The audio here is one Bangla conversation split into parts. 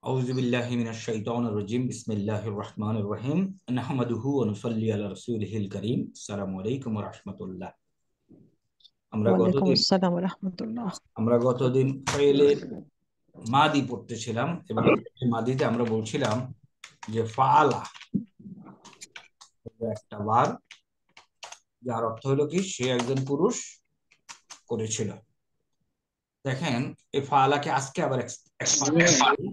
أعوذ بالله من الشيطان الرجيم بسم الله الرحمن الرحيم نحمده ونصلي على رسوله الكريم السلام عليكم ورحمة الله আমরা ওয়ালাইকুম গতদিন আসসালাম রহমতুল্লাহ। আমরা গতদিন ফাইলে মাদি পড়তেছিলাম এবং মাদিতে আমরা বলছিলাম যে ফাআলা একটা বার যার অর্থ হলো কি সে একজন পুরুষ করেছিল। দেখেন এই ফাআলাকে আজকে আবার এক্সপানশন করি।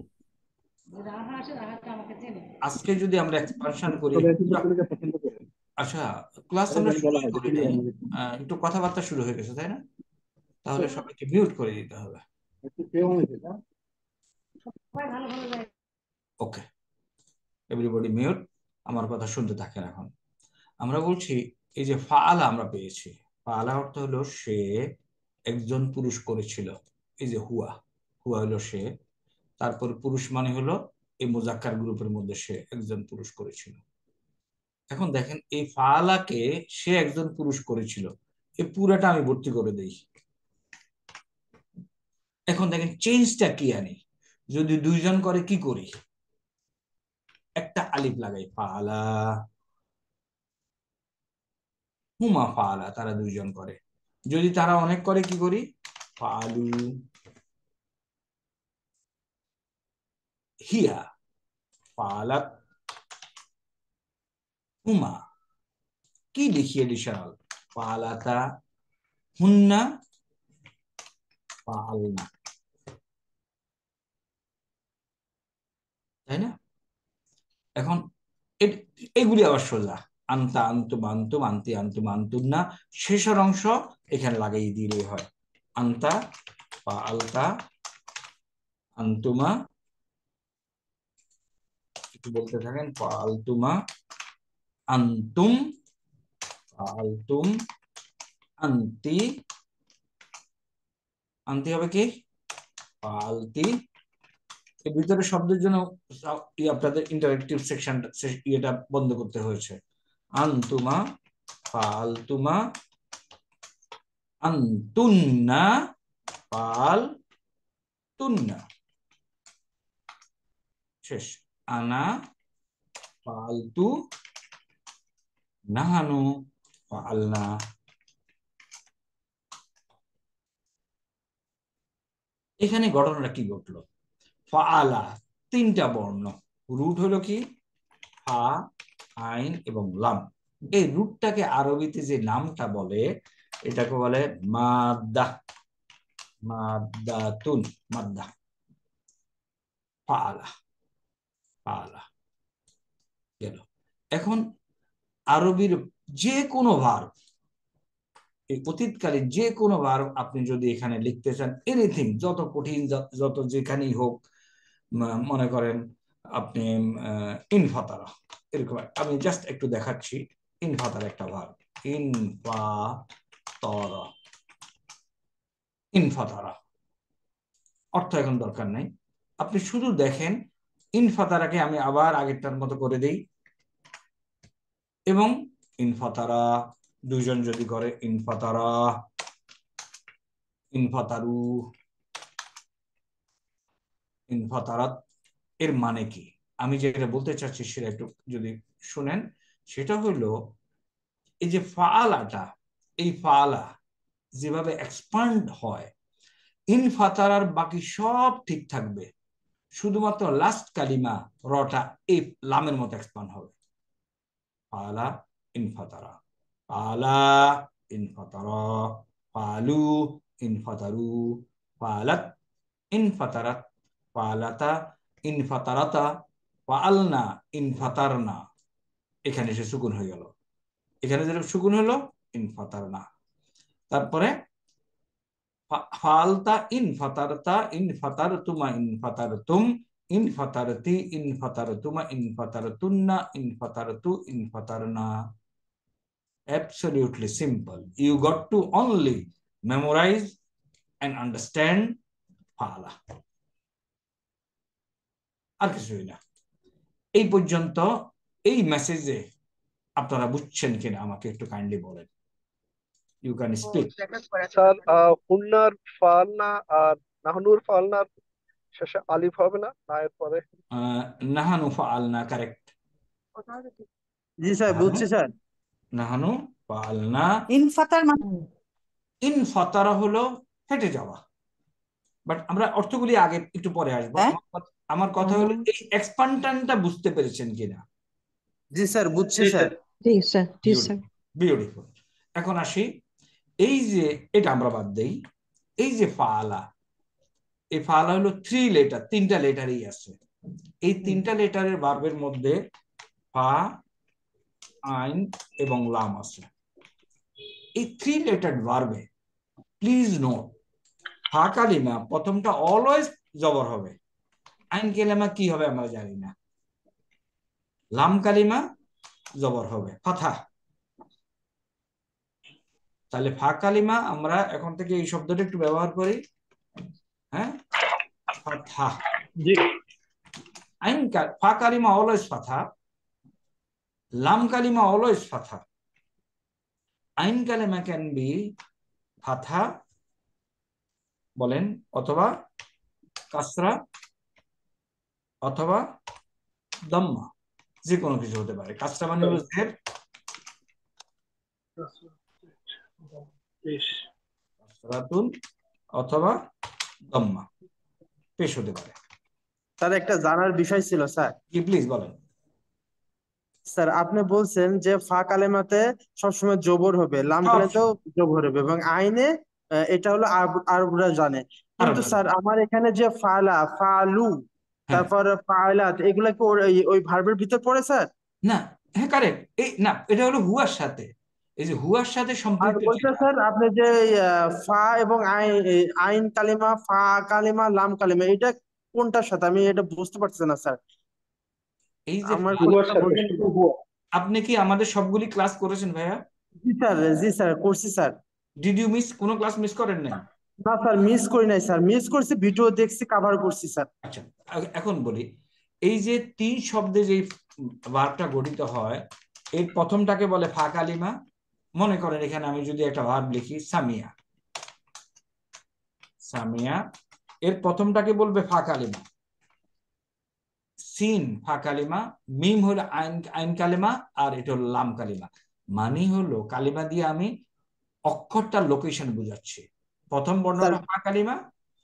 আজকে যদি আমরা এক্সপানশন করি আচ্ছা, ক্লাস আমরা শুরুই করি নাই, একটু কথাবার্তা শুরু হয়ে গেছে তাই না? তাহলে সবাইকে মিউট করে দিতে হবে। ওকে, এভরিবডি মিউট, আমার কথা শুনতে থাকেন। এখন আমরা বলছি এই যে ফাআলা আমরা পেয়েছি, ফাআলা অর্থ হলো সে একজন পুরুষ করেছিল। এই যে হুয়া, হুয়া হলো সে, তারপর পুরুষ মানে হলো এই মুজাক্কার গ্রুপের মধ্যে সে একজন পুরুষ করেছিল। এখন দেখেন এই ফাআলাকে সে একজন পুরুষ করেছিল, এই পুরাটা আমি ভর্তি করে দেই। এখন দেখেন চেঞ্জটা কি আনি, যদি দুইজন করে কি করি, একটা আলিফ লাগাই, ফাআলা হুমা ফাআলা, তারা দুইজন করে। যদি তারা অনেক করে কি করি, ফাআলু হিয়া ফাআলাত হুমা। কি লিখি এডিশনাল, ফাআলাতা হুন্না ফাআলনা, তাই না? এখন এগুলি আবার সোজা, আন্তা আন্তুম আন্তুম আন্তি আন্তুম আন্তুন্না, শেষের অংশ এখানে লাগাই দিলে হয়। আন্তা ফাআলতা আন্তুমা, একটু বলতে থাকেন, ফাআলতুমা আন্তুম ফাআলতুম আন্তি, আনতে হবে কি ফাআলতি। এর ভিতরে শব্দের জন্য আপনাদের ইন্টারেক্টিভ সেকশনটা ইয়েটা বন্ধ করতে হয়েছে। আনতুমা ফাআলতুমা আনতুন্না ফাআলতুন্না, শেষ। আনা ফাআলতু নাহানু ফাআলনা। এখানে ঘটনাটা কি ঘটলো, ফাআলা তিনটা বর্ণ, রুট হলো কি ফা, আইন এবং লাম। এই রুটটাকে আরবিতে যে নামটা বলে এটাকে বলে মাদ্দা, মাদ্দাতুন, মাদ্দা। ফাআলা ফাআলা গেল। এখন আরবির যে কোনো ভার্ব, এই অতীতকালীন যে কোনো ভার্ব আপনি যদি এখানে লিখতে চান, এনিথিং, যত কঠিন যত যেখানেই হোক, মনে করেন আপনি ইনফাতারা, এরকম আমি জাস্ট একটু দেখাচ্ছি। ইনফাতারা একটা ভার্ব, ইনফাতারা, ইনফাতারা অর্থ এখন দরকার নাই, আপনি শুধু দেখেন ইনফাতারাকে আমি আবার আগেরটার মতো করে দেই, এবং ইনফাতারা দুইজন যদি করে, ইনফাতারা ইনফাতারু ইনফাতারাত, এর মানে কি? আমি যেটা বলতে চাচ্ছি সেটা একটু যদি শুনেন, সেটা হলো এই যে ফাআলাটা, এই ফাআলা যেভাবে এক্সপান্ড হয়, ইনফাতারার বাকি সব ঠিক থাকবে, শুধুমাত্র লাস্ট কালিমা রটা এই লামের মতো এক্সপান্ড হবে। ফাআলা ইনফাতারা, ফাআলা ইনফাতারা, ফাআলু ইনফাতারু, ফাআলাত ইনফাতারাত, ফাআলাতা ইনফাতারাতা, ফাআলনা ইনফাতারনা। এখানে এসে সুকুন হয়ে গেল, এখানে যেটা সুকুন হলো ইনফাতারনা। তারপরে ফালতা ইনফাতারতা ইনফাতারতুমা ইনফাতারতুম ইনফাতারতি ইনফাতারতুমা ইনফাতারতুন্না ইনফাতারতু ইনফাতারনা। Absolutely simple. You got to only memorize and understand ফালা, আর কিছুই না। এই পর্যন্ত এই মেসেজে আপনারা বুঝছেন কিনা আমাকে একটু কাইন্ডলি বলেন। You can speak. স্যার হুন্নার ফালনা আর নাহনুর ফালনার শেষে আলিফ হবে না, না এর পরে? নাহানু ফাআলনা, কারেক্ট। জি স্যার, নাহানু, বুঝছি স্যার। নাহানু ফাআলনা। ইনফাতার মানে ইন ফাতারা হলো ফেটে যাওয়া, বাট আমরা অর্থগুলি আগে একটু পরে আসবো। হ্যাঁ আমার কথা হলো এই এক্সপানশনটা বুঝতে পেরেছেন কিনা? জি স্যার, বুঝছি স্যার। জি স্যার, জি স্যার। বিউটিফুল। এখন আসি, এই যে এটা আমরা বাদ দেই, এই যে ফাআলা, এই ফাআলা হলো 3 লেটার, 3টা লেটারই আছে। এই 3টা লেটারের ভার্বের মধ্যে ফা, আইন এবং লাম আছে। এই 3 লেটার ভার্বে প্লিজ নোট, ফা কালিমা প্রথমটা অলওয়েজ জবর হবে, আইন কালিমা কি হবে আমরা জানি না, লাম কালিমা জবর হবে ফাথা। তাহলে ফা কালিমা আমরা এখন থেকে এই শব্দটা একটু ব্যবহার করি, হ্যাঁ, ফাথা। জি। ফা কালিমা অলওয়েজ ফাথা, লাম কালিমা অলওয়েজ ফাথা, আইন কালিমা ক্যান বি ফাথা বলেন, অথবা কাসরা, অথবা দম্মা, যে কোনো কিছু হতে পারে। কাসরা মানে হলো জের, কাসরাতুন, অথবা দম্মা, পেশ হতে পারে। স্যার একটা জানার বিষয় ছিল স্যার। কি, প্লিজ বলেন। স্যার আপনি বলছেন যে ফা কালেমাতে সবসময় জবর হবে, লাম কালেমাতেও জবর হবে, এবং আইনে এটা হলো আরবরা জানে। কিন্তু আরবরা স্যার জানে। আমার এখানে যে ফালা, ফালু, হ্যাঁ, তারপর ফাইলাত, এগুলা কি ওই ভার্বের ভিতর পড়ে স্যার? না, হ্যাঁ কারেক্ট। এই না, এটা হলো হুয়ার সাথে, এই যে হুয়ার সাথে আর সম্পৃক্ত ওইটা যেটা, স্যার আপনি যে ফা এবং আইন, আইন কালিমা, ফা কালিমা, লাম কালিমা, এটা কোনটার সাথে আমি এটা বুঝতে পারছি না স্যার। এই যে আমার হুয়ার কথাটা সাথে, বোঝেন। শুধু হুয়া। আপনি কি আমাদের সবগুলি ক্লাস করেছেন ভাইয়া? জি স্যার, জি স্যার, করছি স্যার। ডিড ইউ মিস, কোনো ক্লাস মিস করেন নাই? না স্যার, মিস করি নাই স্যার, মিস করছি, ভিডিও দেখছি, কভার করছি স্যার। আচ্ছা, এখন বলি, এই যে 3 শব্দে যে ভার্বটা গঠিত হয়, এর প্রথমটাকে বলে ফা কালিমা। মনে করেন এখানে আমি যদি একটা ভার্ব লিখি সামিয়া, সামিয়া, এর প্রথমটাকে বলবে ফা কালিমা, সিন ফা কালিমা, মিম হলো আইন, আইন কালিমা, আর এটা হলো লাম কালিমা। মানে হলো কালিমা দিয়ে আমি অক্ষরটার লোকেশন বুঝাচ্ছি। প্রথম স্যার, বর্ণটা ফা কালিমা,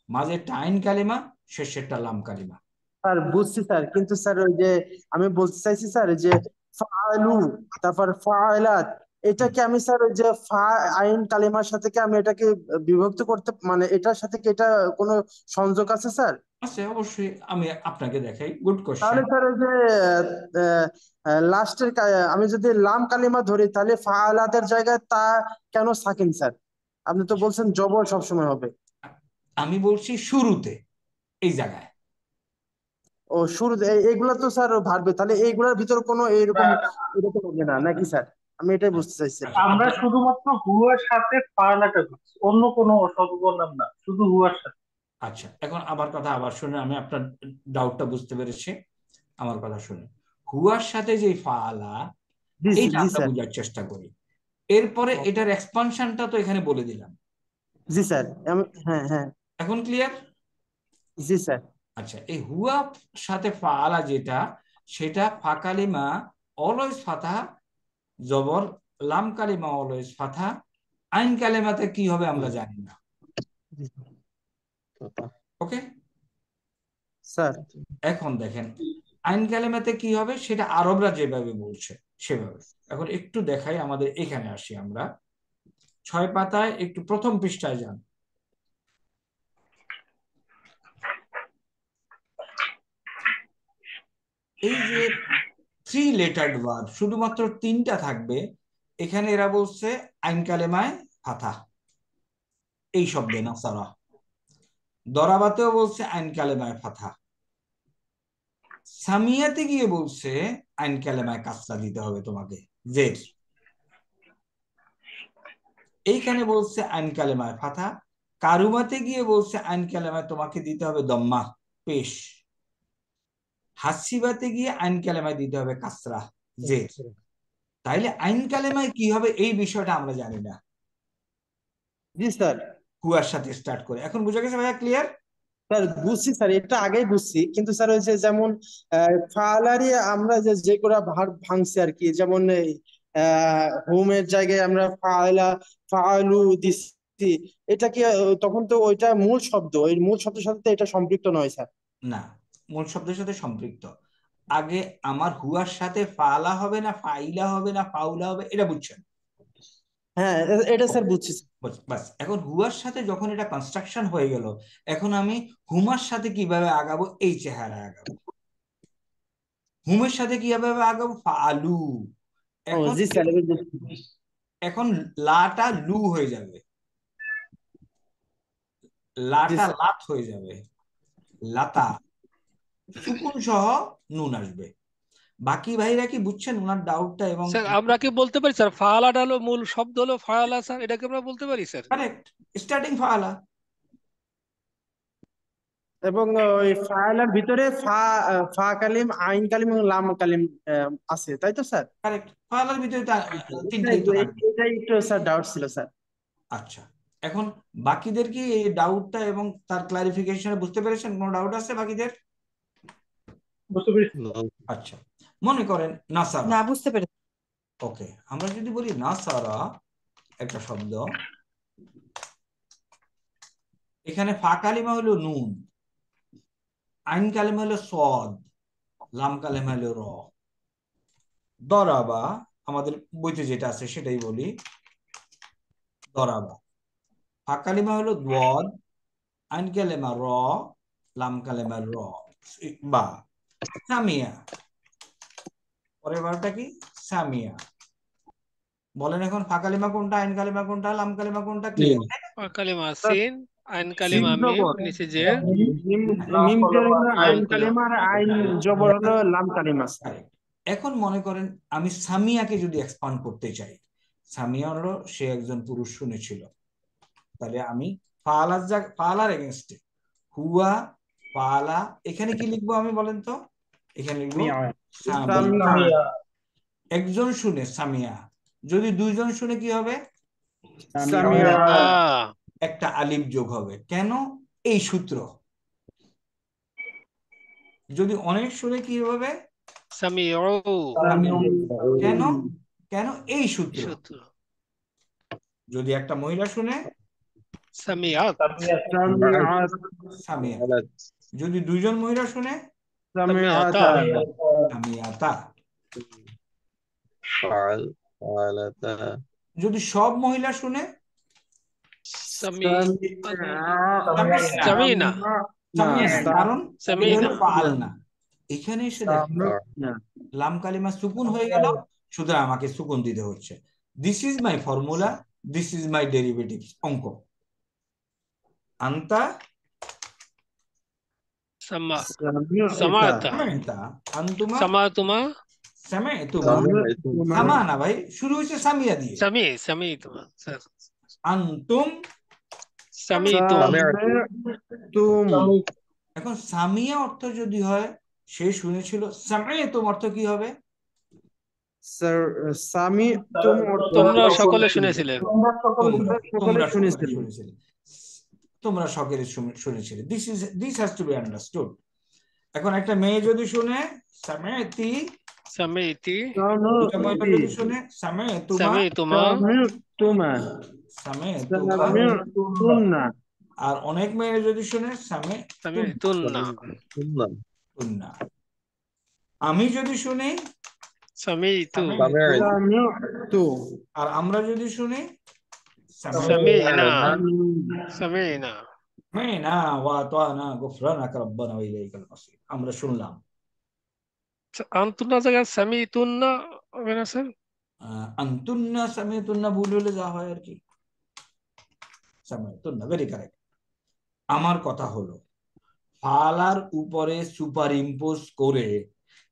মাঝেরটা আইন কালিমা, শেষেরটা লাম কালিমা। স্যার বুঝছি স্যার, কিন্তু স্যার ওই যে আমি বলতে চাইছি স্যার যে ফাআলু, তারপর ফাআলাত, হুম, এটাকে আমি স্যার ওই যে ফা আইন কালিমার সাথে কি আমি এটাকে বিভক্ত করতে, মানে এটার সাথে কি এটা কোনো সংযোগ আছে স্যার? আছে অবশ্যই, আমি আপনাকে দেখাই। গুড তাহলে কোশ্চেন। স্যার ওই যে লাস্টের আমি যদি লাম কালিমা ধরি, তাহলে ফাআলাতের জায়গায় তা কেন সাকিন স্যার? আপনি তো বলছেন জবর সবসময় হবে। আমি বলছি শুরুতে, এই জায়গায়। ও শুরু, এইগুলা তো স্যার ভাববে, তাহলে এইগুলার ভিতরে কোনো এরকম এরকম হবে না নাকি স্যার? আমি এটাই বুঝতে চাইছি। আচ্ছা, আমরা শুধুমাত্র হুয়ার সাথে ফালাটা করছি, অন্য কোনো সর্বনাম না, শুধু হুয়ার সাথে। আচ্ছা, এখন আমার কথা আবার শুনে, আমি আপনার ডাউটটা বুঝতে পেরেছি। আমার কথা শুনে, হুয়ার সাথে যে ফাআলা, জি এইটা জি আমরা স্যার। বোঝার চেষ্টা করি। এরপরে এটার এক্সপানশনটা তো এখানে বলে দিলাম। জি স্যার, হ্যাঁ হ্যাঁ। এখন ক্লিয়ার? জি স্যার। আচ্ছা, এই হুয়া সাথে ফাআলা যেটা, সেটা ফা কালিমা অলওয়েজ ফাথা, জবর, লাম কালিমা অলওয়েজ ফাথা, আইন কালিমাতে কি হবে আমরা জানি না। ওকে, স্যার এখন দেখেন আইন কালেমাতে কি হবে, সেটা আরবরা যেভাবে বলছে সেভাবে। এখন একটু দেখাই, আমাদের এখানে আসি আমরা, 6 পাতায় একটু প্রথম পৃষ্ঠায় যান। এই যে 3 লেটার্ড ওয়ার্ড, শুধুমাত্র 3টা থাকবে এখানে। এরা বলছে আইন কালেমায় ফাথা, এই শব্দে নাসারা। দরাবাতেও বলছে আইন কালেমায় ফাথা। সামিয়াতে গিয়ে বলছে আইন কালেমায় কাসরা দিতে হবে তোমাকে, জের। এইখানে বলছে আইন কালেমায় ফাথা। কারুমাতে গিয়ে বলছে আইন কালেমায় তোমাকে দিতে হবে দম্মা, পেশ। হাসিবাতে গিয়ে আইন কালেমায় দিতে হবে কাসরা, জের। তাইলে আইন কালেমায় কি হবে এই বিষয়টা আমরা জানি না। জি স্যার। হুয়ার সাথে স্টার্ট করে, এখন বুঝা গেছে ভাইয়া? ক্লিয়ার? স্যার বুঝছি স্যার, এটা আগেই বুঝছি, কিন্তু স্যার ওই যে যেমন ফালারি আমরা যে যে কটা ভার ভাঙছি আর কি, যেমন এই হোমের জায়গায় আমরা ফায়লা ফালু দিচ্ছি, এটা কি তখন তো ওইটা মূল শব্দ, ওই মূল শব্দের সাথে তো এটা সম্পৃক্ত নয় স্যার। না, মূল শব্দের সাথে সম্পৃক্ত। আগে আমার হুয়ার সাথে ফালা হবে না ফাইলা হবে না ফাউলা হবে, এটা বুঝছেন? হ্যাঁ, এটা স্যার বুঝছি স্যার। বাস, এখন হুয়ার সাথে যখন এটা কনস্ট্রাকশন হয়ে গেল, এখন আমি হুমার সাথে কিভাবে আগাবো? এই চেহারা আগাবো। হুমের সাথে কিভাবে আগাবো? ফালু। ও এখন জি স্যার, এবার বুঝছি। এখন লাটা লু হয়ে যাবে, জি লাটা স্যার। লাত হয়ে যাবে, লাতা। সুকুন সহ নুন আসবে। বাকি ভাইরা কি বুঝছেন ওনার ডাউটটা? এবং স্যার আমরা কি বলতে পারি স্যার ফালাটা হলো মূল শব্দ হলো ফালা স্যার, এটাকে আমরা বলতে পারি স্যার? কারেক্ট, স্টার্টিং ফালা। এবং ওই ফাইলার ভিতরে ফা ফা কালিম, আইন কালিম এবং লাম কালিম আছে, তাই তো স্যার? কারেক্ট, ফালার ভিতরে তো এটাই তিনটাই তো থাকবে। এটাই একটু স্যার ডাউট ছিল স্যার। আচ্ছা, এখন বাকিদের কি এই ডাউটটা এবং তার ক্লারিফিকেশন বুঝতে পেরেছেন? কোনো ডাউট আছে বাকিদের? বুঝতে পেরেছি। আচ্ছা, মনে করেন নাসারা। না, বুঝতে পেরেছি। ওকে, আমরা যদি বলি নাসারা একটা শব্দ, এখানে ফা কালিমা হলো নুন, আইন কালিমা হলো সদ, লাম কালিমা হলো র। দরাবা, আমাদের বইতে যেটা আছে সেটাই বলি, দরাবা। ফা কালিমা হলো দোয়াদ, আইন কালিমা র, লাম কালিমা র। বা সামিয়া, পরের বারটা কি? সামিয়া। বলেন এখন ফা কালিমা কোনটা, আইন কালিমা কোনটা, লাম কালিমা কোনটা? ক্লিয়ার? কালিমা সিন, আইন কালিমা সিন মিম, জবর, নিচে জের। মিম লাম মিম জের কলমা হলো লাম আইন কলমা। কালিমা, আর আইন জবর হলো লাম কালিমা স্যার। Correct. এখন মনে করেন আমি সামিয়াকে যদি এক্সপান্ড করতে চাই, সামিয়া হলো সে একজন পুরুষ শুনেছিল, তাহলে আমি ফালার এগেনস্টে হুয়া ফালা, এখানে কি লিখবো আমি বলেন তো? এখানে লিখবো সামিয়া। সামিয়া। একজন শুনে সামিয়া, যদি দুইজন শুনে কি হবে? সামিয়া। একটা আলিফ যোগ হবে। কেন? এই সূত্র। যদি অনেক শুনে কি হবে? সামিউ, কেন? কেন? এই সূত্র। সূত্র। যদি একটা মহিলা শুনে সামিয়াত, সামিয়া। সামিয়াত। সামিয়া, যদি দুইজন মহিলা শুনে সামিয়াতা, সামিয়াতা। সামিয়াতা, فعل فعلتا যদি সব মহিলা শুনে সামি, সামিয়া। সামিনা, না, সামিয়া না, কারণ এটা হলো সামিনা। ফাল না। এখানে এসে দেখেন না। লাম কালিমা সুকুন হয়ে গেল, সুতরাং আমাকে সুকুন দিতে হচ্ছে। This is my formula, this is my derivative অঙ্ক। আন্তা সামা, সামিয়া সামাতা, সামিতা, আন্তুমা সামাতুমা, সামিতুমা। سمعتم সামা না ভাই, শুরু হয়েছে সামিয়া দিয়ে। সামিতুমা, আন্তুম, সামিতুম, তুম। এখন সামিয়া অর্থ যদি হয় সে শুনেছিল, সামিতুম অর্থ কি হবে? স্যার সামি তুম অর্থ তোমরা সকলে শুনেছিলে। তোমরা সকলে তোমরা সকলে তোমরা সকলে শুনেছিলে। শুনেছিলে, তোমরা সকলে শুনেছিলে। This has to be understood. এখন একটা মেয়ে যদি শুনে সামিতি, সামিতি, দুটা মহিলা যদি শুনে সামিতুমা, সামিতুমা, তুমা। সামিতুমা, তুন্না। আর অনেক মেয়ে যদি শুনে সামিতুন্না, সামিতুন্না। আমি যদি শুনি সামিতু, সামিতু। আর আমরা যদি শুনি সামিনা, সামিনা। সামিনা ওয়া আতানা গুফরানাকা রাব্বানা ওয়া ইলাইকাল মাসির। আমরা শুনলাম। আন্তুন্না জায়গায় সামিতুন্না হবে না স্যার? আন্তুন্না সামিতুন্না ভুল হলে যা হয় আর কি, সামিতুন্না ভেরি কারেক্ট। আমার কথা হলো ফালার উপরে সুপার ইম্পোজ করে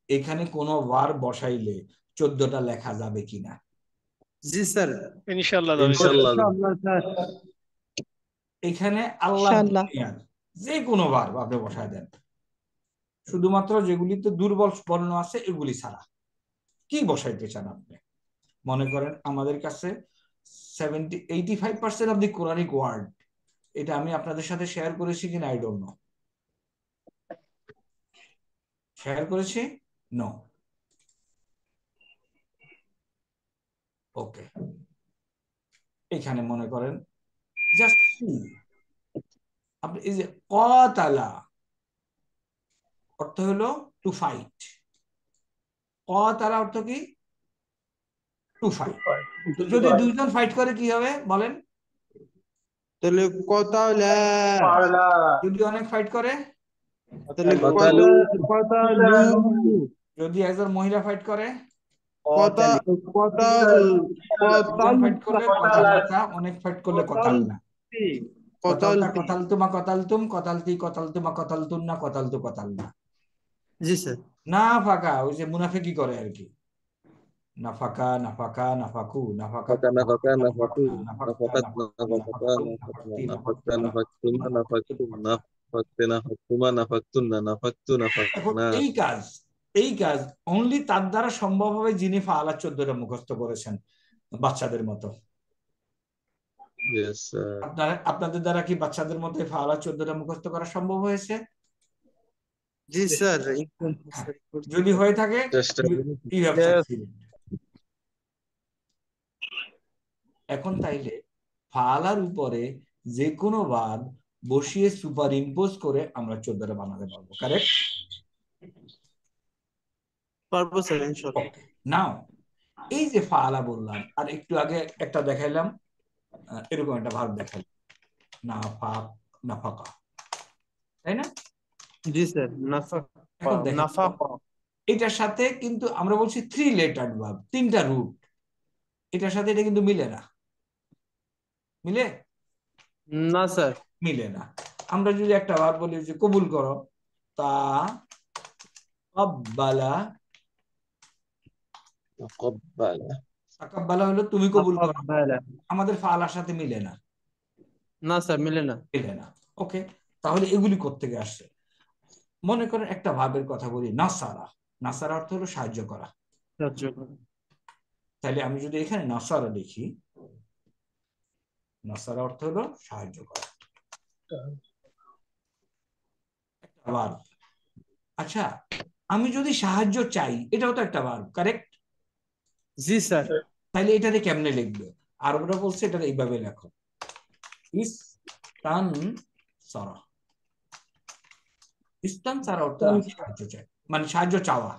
এখানে কোনো ভার্ব বসাইলে 14টা লেখা যাবে কিনা? জি স্যার। ইনশাআল্লাহ إن شاء الله স্যার। এখানে আল্লাহ ইনশাআল্লাহ। দুনিয়ার যে কোনো ভার্ব আপনি বসায় দেন, শুধুমাত্র যেগুলিতে দুর্বল বর্ণ আছে এগুলি ছাড়া। কি বসাইতে চান আপনি? মনে করেন আমাদের কাছে 85% অফ দি কোরআনিক ওয়ার্ড, এটা আমি আপনাদের সাথে শেয়ার করেছি কিনা আই ডোন্ট নো, শেয়ার করেছি? নো। ওকে, এখানে মনে করেন জাস্ট আপনি এই যে কতালা অর্থ হলো টু ফাইট। কতালা অর্থ কি? To fight. তো যদি দুইজন ফাইট করে কি হবে বলেন? তাহলে কতালা, পালা, যদি অনেক ফাইট করে? তাহলে কতালু, কতালু, যদি একজন মহিলা ফাইট করে? কতা কতাল দুজন কতাল ফাইট করলে কতালতা, অনেক ফাইট করলে কতালনা। কতালতা কতালতি। কতালতুমা কতালতুম, কতালতি কতালতুমা কতালতুন্না, কতালতু কতালনা। জি স্যার। না ফাঁকা ওই যে মুনাফিকি করে আর কি। নাফাকা নাফাকা নাফাকু, নাফাকাত নাফাকা নাফাকা নাফাকু, নাফাকতা নাফাকাত নাফাকতু নাফাকাতা নাফাকতুম নাফাকনা, নাফাকতি নাফাকতা নাফাকতুমা নাফাকতুমা নাফাকতুম, নাফাকতে নাফাকতুমা নাফাকতুন্না, নাফাকতু এখন নাফাকনা। এই কাজ অনলি তার দ্বারা সম্ভব হবে যিনি ফাআলা 14টা মুখস্থ করেছেন বাচ্চাদের মতো। Yes, sir. আপনাদের দ্বারা কি বাচ্চাদের মতো এই ফাআলা 14টা মুখস্থ করা সম্ভব হয়েছে? জি স্যার। হ্যাঁ, যদি হয়ে থাকে চেষ্টা you have Yes. succeeded. এখন তাইলে ফাআলার উপরে যে কোনো বাদ বসিয়ে সুপার ইম্পোজ করে আমরা 14টা বানাতে পারবো, কারেক্ট? পারবো স্যার ইনশাআল্লাহ। ওকে, নাও এই যে ফাআলা বললাম আর একটু আগে একটা দেখাইলাম, এরকম একটা ভাব দেখাইলাম, নাফাক নাফাকা, তাই না? জি স্যার। নাফা এখন দেখেন নাফা এটার সাথে কিন্তু আমরা বলছি 3 লেটার্ড ভার্ব, 3টা রুট, এটার সাথে এটা কিন্তু মিলে না। মিলে? না স্যার। মিলে না। আমরা যদি একটা ভার্ব বলি যে কবুল করো, তা কাব্বালা, تقبل. তাকাব্বালা হলো তুমি কবুল করো, আকাব্বালা। আমাদের ফাআলার সাথে মিলে না। না স্যার মিলে না। মিলে না। ওকে, তাহলে এগুলি কোত্থেকে আসছে? মনে করেন একটা ভার্বের কথা বলি, নাসারা। নাসারা অর্থ হলো সাহায্য করা। সাহায্য করো। তাহলে আমি যদি এখানে নাসারা লিখি, নাসারা অর্থ হলো সাহায্য করা, একটা ভার্ব। আচ্ছা, আমি যদি সাহায্য চাই, এটাও তো একটা ভার্ব, কারেক্ট? জি স্যার। তাহলে এটাতে কেমনে লিখবে? আরবরা বলছে এটা এইভাবে লেখো, ইস্তান সারা। ইস্তান সারা অর্থ আমি সাহায্য চাই, মানে সাহায্য চাওয়া।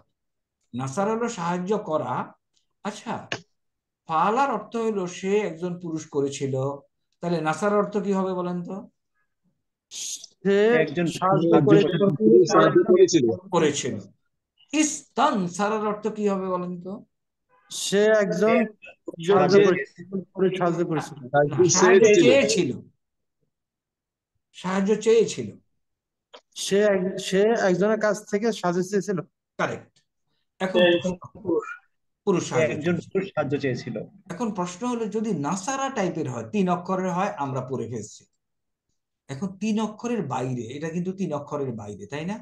নাসার হলো সাহায্য করা। আচ্ছা, ফালার অর্থ হলো সে একজন পুরুষ করেছিল, তাহলে নাসার অর্থ কি হবে বলেন তো? সে একজন সাহায্য সাহায্য করেছিল। করেছিল। ইস্তান সারার অর্থ কি হবে বলেন তো? সে একজন সাহায্য সাহায্য করেছিল। না, সাহায্য চেয়েছিল, সাহায্য চেয়েছিল। সে একজনের কাছ থেকে সাহায্য চেয়েছিল। কারেক্ট। এখন পুরুষ সাহায্য একজন চেয়েছিল। পুরুষ সাহায্য চেয়েছিল। এখন প্রশ্ন হলো যদি নাসারা টাইপের হয়, 3 অক্ষরের হয়, আমরা পড়ে ফেলছি। এখন 3 অক্ষরের বাইরে, এটা কিন্তু 3 অক্ষরের বাইরে, তাই না?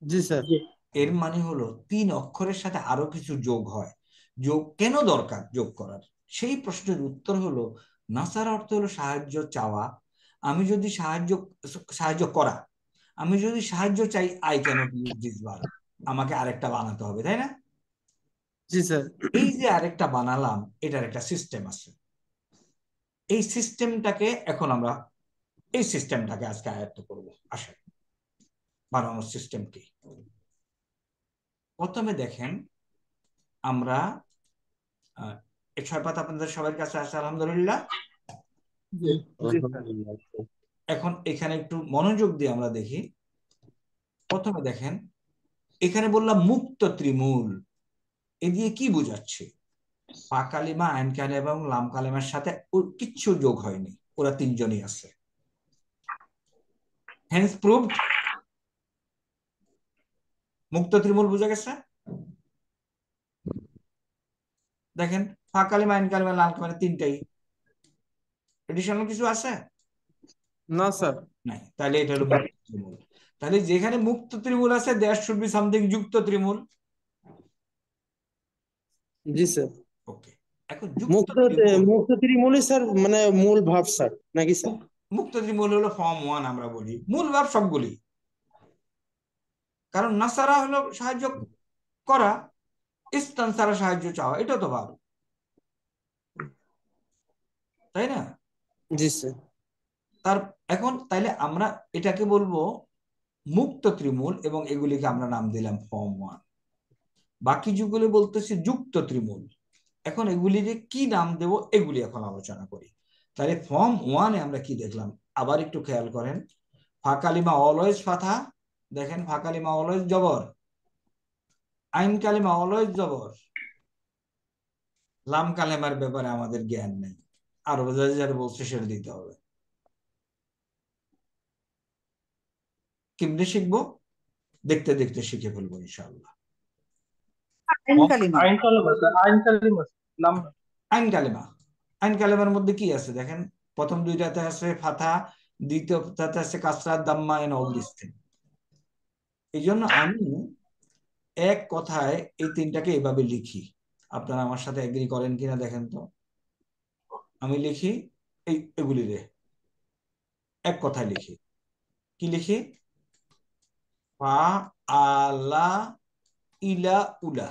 জি স্যার। এর মানে হলো 3 অক্ষরের সাথে আরো কিছু যোগ হয়। যোগ কেন দরকার যোগ করার? সেই প্রশ্নের উত্তর হলো নাসারা অর্থ হলো সাহায্য চাওয়া। আমি যদি সাহায্য করা, আমি যদি সাহায্য চাই, I cannot use this verb, আমাকে আরেকটা বানাতে হবে, তাই না? জি স্যার। এই যে আরেকটা বানালাম, এটার একটা সিস্টেম আছে। এই সিস্টেমটাকে এখন আমরা এই সিস্টেমটাকে আজকে আয়ত্ত করব। আসেন, বানানোর সিস্টেম কি? প্রথমে দেখেন, আমরা 6 পাতা আপনাদের সবার কাছে আছে আলহামদুলিল্লাহ। আলহামদুলিল্লাহ। এখন এখানে একটু মনোযোগ দিয়ে আমরা দেখি। প্রথমে দেখেন, এখানে বললাম মুক্ত ত্রিমূল, এ দিয়ে কি বোঝাচ্ছে? পা কালিমা, আইন কালিমা এবং লাম কালিমার সাথে ওর কিচ্ছু যোগ হয়নি, ওরা 3 জনই আছে। হেন্স প্রুভড, মুক্ত ত্রিমূল বোঝা গেছে। দেখেন, ফা কালিমা, আইন কালিমা, লাম কালিমা 3টাই। এডিশনাল কিছু আছে? না স্যার। নাই। তাহলে এটা হলো মুক্ত ত্রিমূল। তাহলে যেখানে মুক্ত ত্রিমূল আছে, দেয়ার শুড বি সামথিং যুক্ত ত্রিমূল। জি স্যার। ওকে, এখন যুক্ত ত্রিমূল, মুক্ত ত্রিমূলই স্যার মানে মূল ভাব স্যার নাকি স্যার? মুক্ত ত্রিমূল হলো ফর্ম 1, আমরা বলি মূল ভাব সবগুলি। কারণ নাসারা হলো সাহায্য করা, ইস্তানসারা সাহায্য চাওয়া, এটা তো ভালো, তাই না? জি স্যার। তার এখন তাইলে আমরা এটাকে বলবো মুক্ত ত্রিমূল, এবং এগুলিকে আমরা নাম দিলাম ফর্ম 1। বাকি যেগুলি বলতেছি যুক্ত ত্রিমূল। এখন এগুলিকে কি নাম দেব, এগুলি এখন আলোচনা করি। তাহলে ফর্ম 1-এ আমরা কি দেখলাম, আবার একটু খেয়াল করেন। ফা কালিমা অলওয়েজ ফাথা, দেখেন ফা কালিমা অলওয়েজ জবর, আইন কালিমা অলওয়েজ জবর। লাম কালেমার ব্যাপারে আমাদের জ্ঞান নেই, আরো যারা বলছে সেটা দিতে হবে। কেমনে শিখবো? দেখতে দেখতে শিখে ফেলবো ইনশাআল্লাহ। আইন কালিমা। আইন কালেমা স্যার, আইন কালেমা লাম না। আইন কালেমা, আইন কালেমার মধ্যে কি আছে দেখেন, প্রথম দুইটাতে আছে ফাথা, দ্বিতীয়টাতে আছে কাসরা, Damma, and all this thing. এই জন্য আমি এক কথায় এই তিনটাকে এভাবে লিখি। আপনারা আমার সাথে এগ্রি করেন কিনা দেখেন তো। আমি লিখি এগুলি রে এক কথায় লিখি। কি লিখি? ফা আলা ইলা উলা।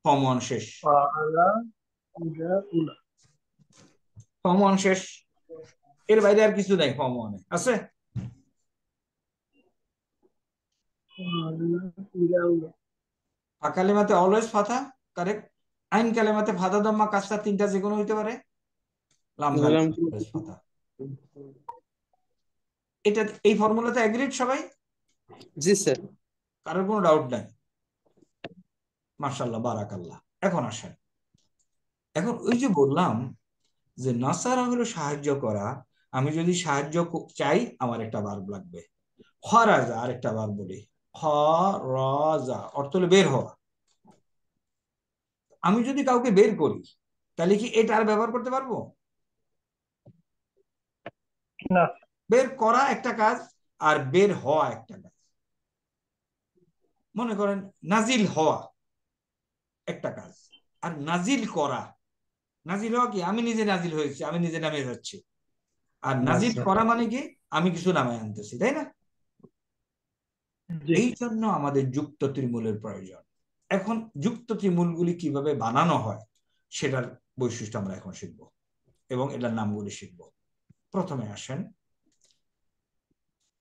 ফর্ম 1 শেষ, ফাআলা ইলা উলা। ফর্ম 1 শেষ, এর বাইরে আর কিছু নাই ফর্ম 1-এ আছে। ফাআলা ইলা উলা। ফা কালিমাতে অলওয়েজ ফাথা, কারেক্ট। আইন কালিমাতে ফাথা, দাম্মা, কাসরা, তিনটা যে কোনো হইতে পারে। লাম বললাম কালিমাতে অলওয়েজ ফাথা। এটা এই ফর্মুলাতে এগ্রিড সবাই? জি স্যার। কারোর কোনো ডাউট নাই? মাশাআল্লাহ, বারাকাল্লাহ। এখন আসেন, এখন ওই যে বললাম যে নাসারা হলো সাহায্য করা। আমি যদি সাহায্য চাই, আমার একটা ভার্ব লাগবে। খরাজা, আরেকটা ভার্ব বলি, খরাজা, অর্থ হলো বের হওয়া। আমি যদি কাউকে বের করি, তাহলে কি এটা আর ব্যবহার করতে পারবো? না। বের করা একটা কাজ, আর বের হওয়া একটা কাজ। মনে করেন নাজিল হওয়া একটা কাজ, আর নাজিল করা, নাজিল হওয়া কি আমি নিজে নাজিল হয়েছি, আমি নিজে নামে যাচ্ছি। আর নাজিল করা মানে কি আমি কিছু নামায় আনতেছি, তাই না? জি। এই জন্য আমাদের যুক্ত ত্রিমূলের প্রয়োজন। এখন যুক্ত ত্রিমূলগুলি কিভাবে বানানো হয় সেটার বৈশিষ্ট্য আমরা এখন শিখব, এবং এটার নামগুলি শিখব। প্রথমে আসেন,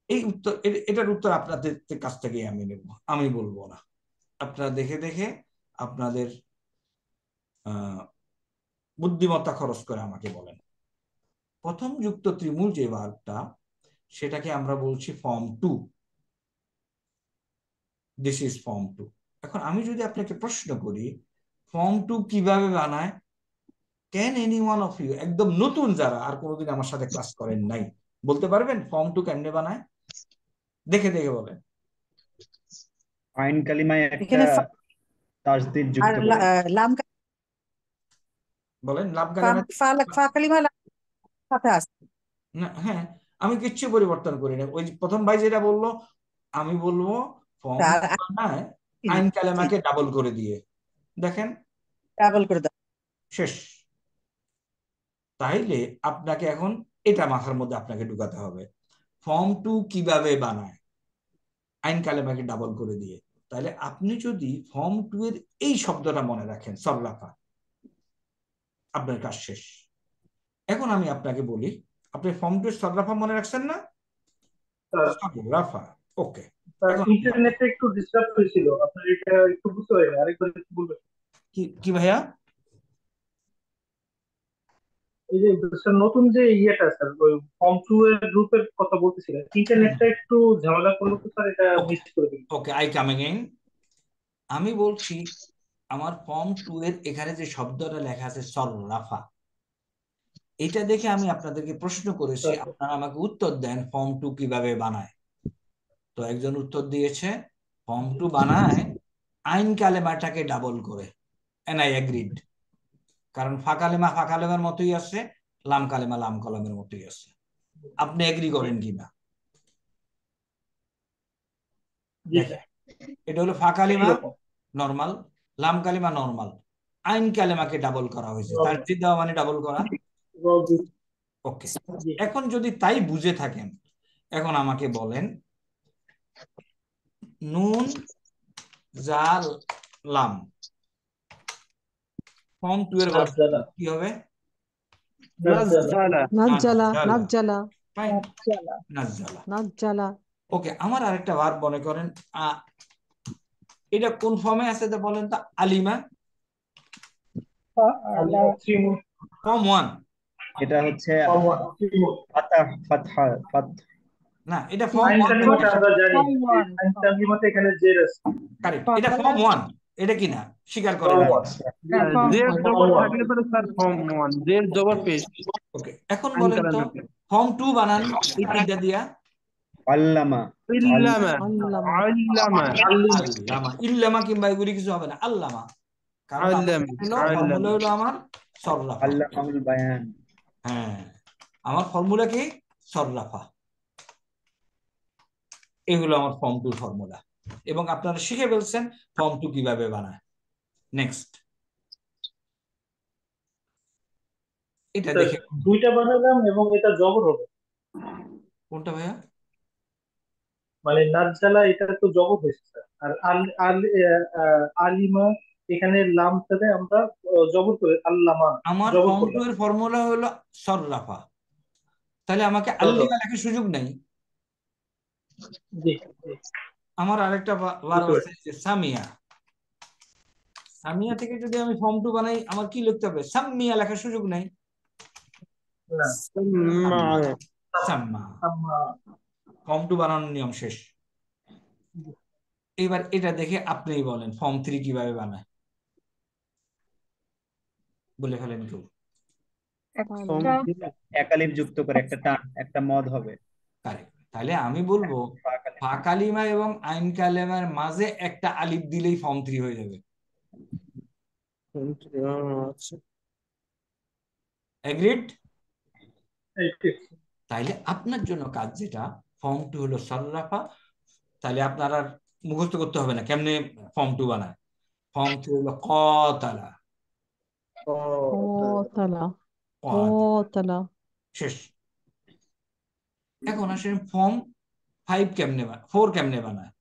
এই উত্তর, এটার উত্তর আপনাদের কাছ থেকে আমি নেব, আমি বলবো না। আপনারা দেখে দেখে আপনাদের বুদ্ধিমত্তা খরচ করে আমাকে বলেন। প্রথম যুক্ত ত্রিমূল যে ভার্বটা, সেটাকে আমরা বলছি ফর্ম 2। This is form 2। এখন আমি যদি আপনাকে প্রশ্ন করি ফর্ম 2 কিভাবে বানায়, can any one of you, একদম নতুন যারা আর কোনোদিন আমার সাথে ক্লাস করেন নাই, বলতে পারবেন ফর্ম 2 কেমনে বানায়? দেখে দেখে বলেন। আইন কালিমায় একটা এখানে তাসদীদ আর যুক্ত করে। লাম বলেন লাভ ফা কালেমা। ফা কালিমা সাথে আছে। না, হ্যাঁ, আমি কিচ্ছু পরিবর্তন করি না। ওই প্রথম ভাই যেটা বললো, আমি বলবো ফর্ম আর বানায় আইন কালেমাকে ডাবল করে দিয়ে। দেখেন, ডাবল করে দাও। শেষ। তাইলে আপনাকে এখন এটা মাথার মধ্যে আপনাকে ঢুকাতে হবে, ফর্ম 2 কিভাবে বানায় আইন কালেমাকে ডাবল করে দিয়ে। তাহলে আপনি যদি ফর্ম 2 এর এই শব্দটা মনে রাখেন, সরলাফা, আপনার কাজ শেষ। এখন আমি আপনাকে বলি, আপনি ফর্ম 2 এর সরলাফা মনে রাখছেন না? সরলাফা, ওকে। এখন ইন্টারনেটে একটু ডিস্টার্ব হয়েছিল, আপনার এটা একটু বুঝতে পারিনি, আরেকবার একটু বলবেন? কি ভাইয়া? এই যে স্যার নতুন যে ইয়েটা স্যার, ওই ফর্ম 2 এর গ্রুপের কথা বলতেছিলেন, ইন্টারনেটটা একটু ঝামেলা করলো তো স্যার, এটা ওকে, মিস করে দিন। ওকে, আই কাম এগেইন। আমি বলছি আমার ফর্ম 2 এর এখানে যে শব্দটা লেখা আছে সরলাফা, এটা দেখে আমি আপনাদেরকে প্রশ্ন করেছি, আপনারা আমাকে উত্তর দেন ফর্ম 2 কিভাবে বানায়। তো একজন উত্তর দিয়েছে ফর্ম 2 বানায় আইন কালেমাটাকে ডাবল করে, এন্ড আই এগ্রিড। কারণ ফা কালেমা ফা কালেমার মতোই আছে, লাম কালেমা লাম কলমের মতোই আছে। আপনি এগ্রি করেন কিনা জি দেখেন। স্যার, এটা হলো ফা কালিমা এইরকম। নরমাল, লাম কালিমা নরমাল, আইন কালেমাকে ডাবল করা হয়েছে, তাসদীদ দেওয়া মানে ডাবল করা। ওকে, জি। এখন যদি তাই বুঝে থাকেন, এখন আমাকে বলেন নুন জাল লাম, ফর্ম 2 এর গঠন নাজ্জালা কি হবে? নাজ্জালা নাজ্জালা নাজ্জালা, নাজ্জালা, ফাইন, নাজ্জালা নাজ্জালা। নাজ্জালা, ওকে, আমার আরেকটা ভার্ব মনে করেন এটা কোন ফর্মে আছে তা বলেন তো? আলিমা, ফাআলা ফর্ম 1 এটা হচ্ছে ত্রিমুখ। ফাতহা না, এটা ফর্ম আইন 1 কালিমাতে আমরা জানি ফর্ম ওয়ান আইন কালিমাতে এখানে জের আছে। কারেক্ট, এটা ফাআলা ফর্ম 1, এটা কি না স্বীকার করেন? Form one. হ্যাঁ ফর্ম জের ওয়ান জবর থাকলে পরে স্যার ফর্ম ওয়ান, জের জবর পেশ। ওকে, এখন বলেন তো ফর্ম 2 বানান এই তিনটা দিয়া। আল্লামা ইল্লামা, আল্লামা, আল্লামা, আল্লামা, ইল্লামা কিংবা এগুলি কিছু হবে না, আল্লামা। কারণ আল্লামা, ফর্মুলা হলো আমার সররাফা। আল্লামাউল বায়ান। হ্যাঁ, আমার ফর্মুলা কি? সররাফা। এই হলো আমার ফর্ম 2 ফর্মুলা, এবং আপনারা শিখে ফেলছেন ফর্ম 2 কিভাবে বানায়। নেক্সট, এটা দেখে দুইটা বানালাম এবং এটা জবর হবে, কোনটা ভাইয়া? মানে নাজ্জালা এটা তো জবর হয়েছে স্যার। আর আলিমা এখানে লাম থেকে আমরা জবর করে আল্লামা আমার জবর ফর্ম 2 করলাম। এর ফর্মুলা হলো সররাফা, তাহলে আমাকে সররাফা। আল্লিমা লেখার সুযোগ নেই। জি জি আমার আরেকটা ভার্ব আছে যে সামিয়া, সামিয়া থেকে যদি আমি ফর্ম 2 বানাই আমার কি লিখতে হবে? সাম্মিয়া লেখার সুযোগ নেই। না সাম্মা, আম্মা। ফর্ম 2 বানানোর নিয়ম শেষ। এবার এটা দেখে আপনিই বলেন ফর্ম 3 কিভাবে বানায়, বলে ফেলেন কেউ। একটা এক আলিফ যুক্ত করে একটা টান, একটা মদ হবে। কারেক্ট, তাহলে আমি বলবো ফা কালিমা এবং আইন কালেমার মাঝে একটা আলিফ দিলেই ফর্ম 3 হয়ে যাবে। এগ্রিড? এই ঠিক। তাইলে আপনার জন্য কাজ যেটা, ফর্ম 2 হলো সররাফা, তাহলে আপনার আর মুখস্থ করতে হবে না কেমনে ফর্ম 2 বানায়। ফর্ম 3 হলো কতালা, কোতালা, কতালা, কোতালা, শেষ। এখন আসেন ফর্ম 5 কেমনে 4 কেমনে বানায়।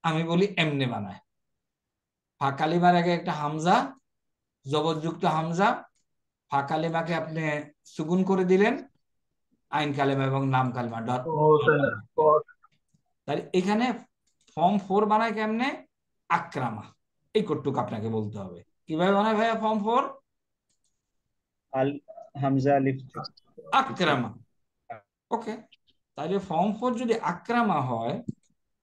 আমি বলি এমনে বানায়। ফা কালিমার আগে একটা হামজা, জবরযুক্ত হামজা, ফা কালিমাকে আপনি সুকুন করে দিলেন, আইন কালেমা এবং নাম কালেমা ডট। তাহলে এখানে ফর্ম 4 বানায় কেমনে? আক্রামা, এই কটুক আপনাকে বলতে হবে। কিভাবে বানায় ভাইয়া ফর্ম 4? আল হামজা আলিফ আক্রামা। ওকে, তাহলে ফর্ম 4 যদি আক্রামা হয়,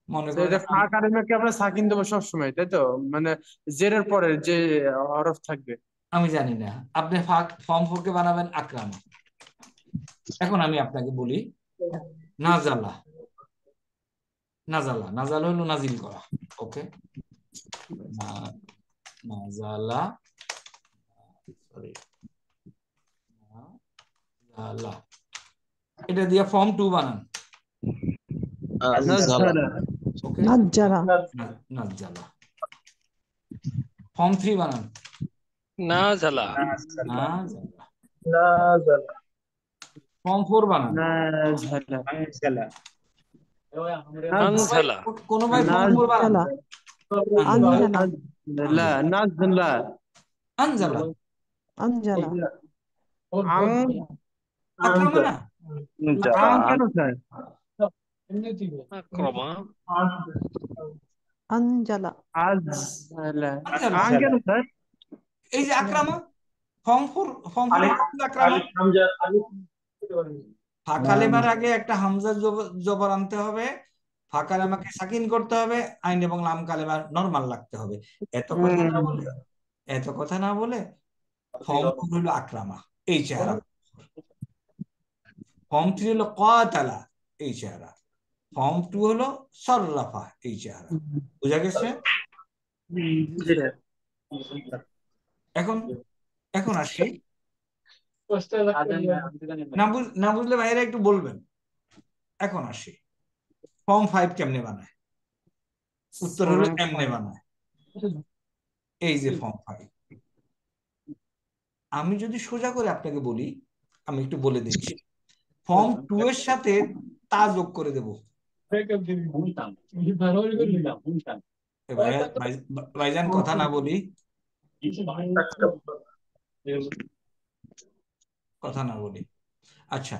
মনে করেন এটা ফা কালিমাকে আমরা সাকিন দেবো সবসময়, তাই তো? মানে জেরের পরে যে হরফ থাকবে। আমি জানি না, আপনি ফর্ম 4 কে বানাবেন আক্রামা। এখন আমি আপনাকে বলি নাজালা, নাজালা, নাজালা হলো নাজিল করা। ওকে, নাজালা, সরি, নাজালা, এটা দিয়ে ফর্ম 2 বানান। নাজ্জালা, ওকে, নাজ্জালা, নাজালা। ফর্ম 3 বানান। নাজালা, নাজালা। নাজালা ফর্ম 4 বানান। নাজ্জালা, আনজালা আনজালা, কোন ভাই ফর্ম 4 বানান। আনজালা, নাজ্জালা, নাজ্জালা, আনজালা, আনজালা, আক্রামা না? কেন স্যার? আক্রমা, আনজালা, আজ্জালা, আনজালা, কেন স্যার? এই যে আক্রামা, ফর্ম 4 আলিফ আক্রামা। আলিফ হামজা আলিফ ফা কালেমার আগে একটা হামজা জবর আনতে হবে, ফা কালেমাকে সাকিন করতে হবে, আইন এবং লাম কালেমা নরমাল রাখতে হবে। এত কথা না বলে ফর্ম 4 হলো আক্রামা, এই চেহারা। ফর্ম 3 হলো কাতালা, এই চেহারা। ফর্ম 2 হলো সররাফা, এই চেহারা। বুঝা গেছে? যেটা এখন এখন আসি, না বুঝলে ভাইরা একটু বলবেন। এখন আসি ফর্ম 5 কেমনে বানায়। উত্তর হলো এমনে বানায়। এই যে ফর্ম 5, আমি যদি সোজা করে আপনাকে বলি, আমি একটু বলে দিচ্ছি। ফর্ম 2 এর সাথে তা যোগ করে দেব, ভাইজান কথা না বলি, কথা না বলি। আচ্ছা,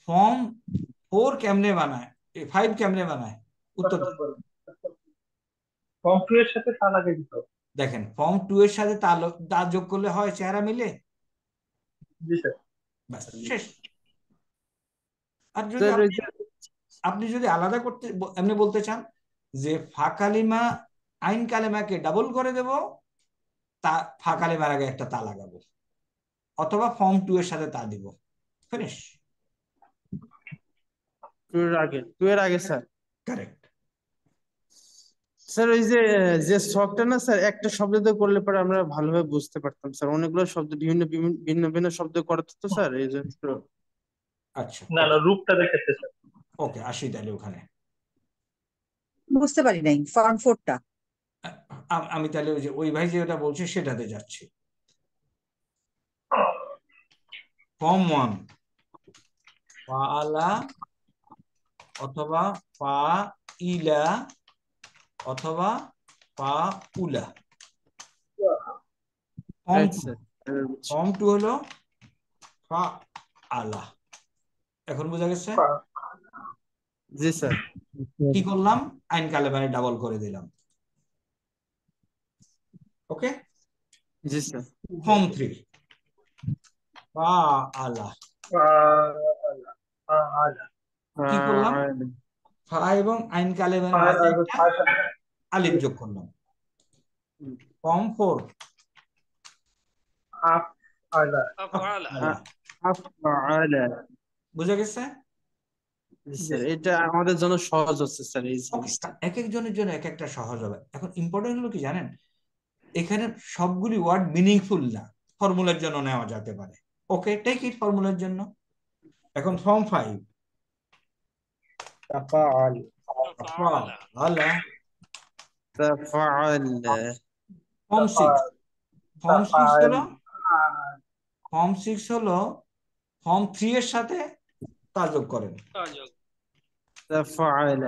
ফর্ম 4 কেমনে বানায়, 5 কেমনে বানায়, উত্তর দেন। ফর্ম 2 এর সাথে তা লাগিয়ে দিতে হবে। দেখেন, ফর্ম 2 এর সাথে তা যোগ করলে হয় চেহারা মিলে, জি স্যার। ব্যাস শেষ। আর যদি স্যার ওই যে আপনি যদি আলাদা করতে এমনি বলতে চান যে ফা কালিমা আইন কালেমাকে ডাবল করে দেব, তা ফা কালিমার আগে একটা তা লাগাবো, অথবা ফর্ম 2 এর সাথে তা দিব, ফিনিশ। 2 এর আগে স্যার। কারেক্ট। স্যার ওই যে যে শখটা না স্যার, একটা শব্দ দিয়ে করলে পরে আমরা ভালোভাবে বুঝতে পারতাম স্যার, অনেকগুলো শব্দ ভিন্ন ভিন্ন ভিন্ন শব্দ করতে তো স্যার, এই জন্য। আচ্ছা, না না, রূপটা দেখেছে স্যার। ওকে, আসি তাহলে ওখানে। বুঝতে পারি নাই ফর্ম 4টা। আমি তাহলে ওই যে ওই ভাই যেটা বলছে সেটাতে যাচ্ছি। ফর্ম 1 ফাআলা অথবা ফা ইলা অথবা ফা উলা। ফর্ম 2 হলো ফা আলা। এখন বোঝা গেছে? জি স্যার। কি করলাম, আইন কালেমারে ডাবল করে দিলাম। ওকে। জি স্যার। ফর্ম 3 ফা আলা। কি করলাম, ফা এবং আইন কালেমার মাঝে একটা আলিফ যোগ করলাম। ফর্ম 4 আফআলা। বুঝা গেছে? স্যার এটা আমাদের জন্য সহজ হচ্ছে স্যার এই জিনিসটা। এক একজনের জন্য এক একটা সহজ হবে। এখন ইম্পর্টেন্ট হলো কি জানেন, এখানে সবগুলি ওয়ার্ড মিনিংফুল না, ফর্মুলার জন্য নেওয়া যেতে পারে। ওকে, টেক ইট ফর্মুলার জন্য। এখন ফর্ম 5 তাফাআল। তাফাআলা। তাফাআল। ফর্ম 6 ফর্ম 6 হলো ফর্ম 6 হলো ফর্ম 3 এর সাথে তা যোগ করেন। তাফাআল।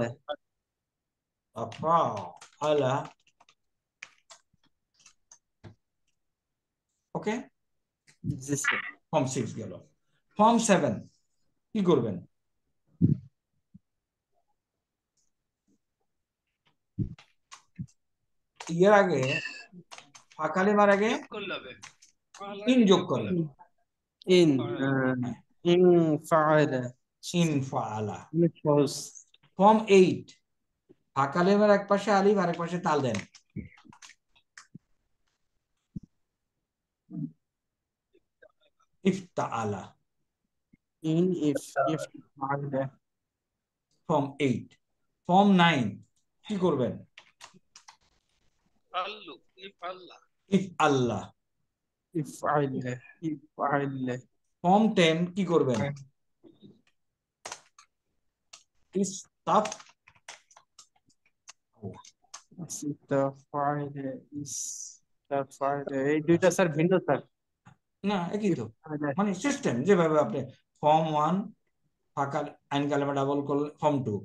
তাফাআলা। ওকে, জি স্যার। ফর্ম 6 গেল। ফর্ম 7 কি করবেন, এর আগে ফা কালিমার আগে ইন যোগ করেন। ইন ইন ফাআলা। ইন ফাআলা। সহজ। ফর্ম 8 ফা কালিমার এক পাশে আলিফ আর এক পাশে তাল দেন। ইফতাআলা। ইন ইফআলা। ফর্ম 8 ফর্ম 9 কি করবেন, ইফআল্লাহ। ইফআলা। ইফআলা। ফর্ম 10 কি করবেন, ইস্তাফ। ইস্তাফআলা। ইস্তাফআলা। এই দুইটা স্যার ভিন্ন স্যার। না একই তো, মানে সিস্টেম যেভাবে আপনি ফর্ম 1 ফাঁকা আইন কালেমা ডাবল করলেন, ফর্ম 2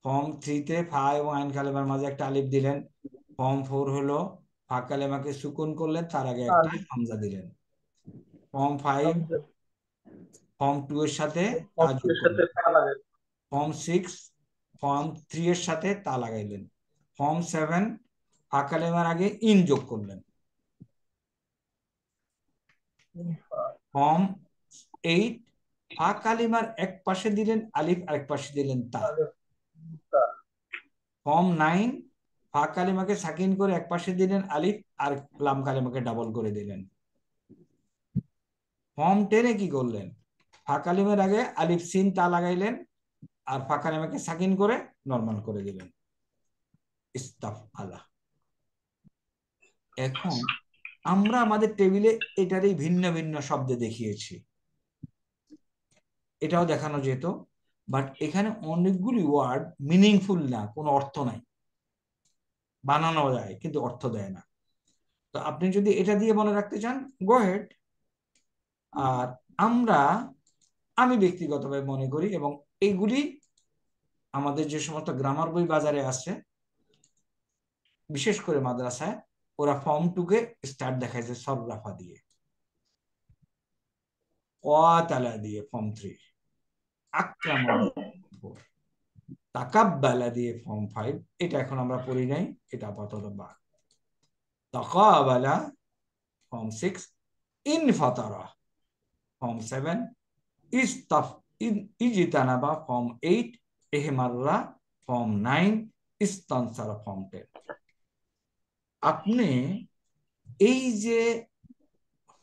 ফর্ম 3 তে ফা এবং আইন কালেমার মাঝে একটা আলিফ দিলেন। ফর্ম 4 হলো ফা কালেমাকে সুকুন করলেন, তার আগে একটা হামজা দিলেন। ফর্ম 5 ফর্ম 2 এর সাথে তা যোগ করলেন। ফর্ম 6 ফর্ম 3 এর সাথে তা লাগাইলেন। ফর্ম 7 ফা কালেমার আগে ইন যোগ করলেন। ফর্ম 8 ফা কালিমার এক পাশে দিলেন আলিফ, আরেক পাশে দিলেন তা। ফর্ম 9 ফা কালিমাকে সাকিন করে এক পাশে দিলেন আলিফ, আর লাম কালিমাকে ডাবল করে দিলেন। ফর্ম 10 কি করলেন, ফা কালিমার আগে আলিফ সিন তা লাগাইলেন, আর ফা কালিমাকে সাকিন করে নরমাল করে দিলেন। ইস্তাফআলা। এখন আমরা আমাদের টেবিলে এটারই ভিন্ন ভিন্ন শব্দে দেখিয়েছি, এটাও দেখানো যেত, বাট এখানে অনেকগুলি ওয়ার্ড মিনিংফুল না, কোনো অর্থ নাই, বানানো যায় কিন্তু অর্থ দেয় না। তো আপনি যদি এটা দিয়ে মনে রাখতে চান, গো হেড। আর আমি ব্যক্তিগতভাবে মনে করি, এবং এইগুলি আমাদের যে সমস্ত গ্রামার বই বাজারে আছে, বিশেষ করে মাদ্রাসায়, ওরা ফর্ম 2 কে স্টার্ট দেখাইছে সররাফা দিয়ে, কাতালা দিয়ে ফর্ম 3, আকরামা দিয়ে 4, তাকাব্বালা দিয়ে ফর্ম 5, এটা এখন আমরা পড়ি নাই, এটা আপাতত বাদ। তাকাবালা ফর্ম 6, ইনফাতারা ফর্ম 7, ইজতানাবা ফর্ম 8, ইহমাররা ফর্ম 9, ইস্তানসারা ফর্ম 10। আপনি এই যে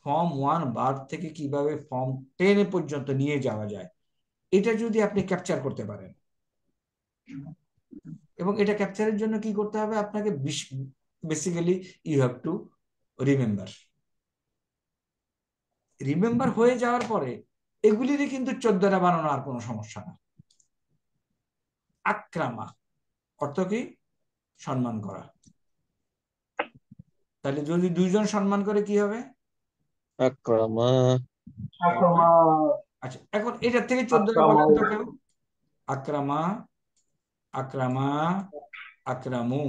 ফর্ম 1 বার থেকে কিভাবে ফর্ম 10 পর্যন্ত নিয়ে যাওয়া যায়, এটা যদি আপনি ক্যাপচার করতে পারেন, এবং এটা ক্যাপচারের জন্য কি করতে হবে আপনাকে, basically you have to remember হয়ে যাওয়ার পরে এগুলিরই কিন্তু 14টা বানানো আর কোনো সমস্যা না। আক্রামা অর্থ কি? সম্মান করা। তাহলে যদি 2 জন সম্মান করে কি হবে? আক্রামা। আচ্ছা, এখন এটার থেকে 14টা বলেন তো কেউ। আক্রামা, আক্রামা, আক্রামু,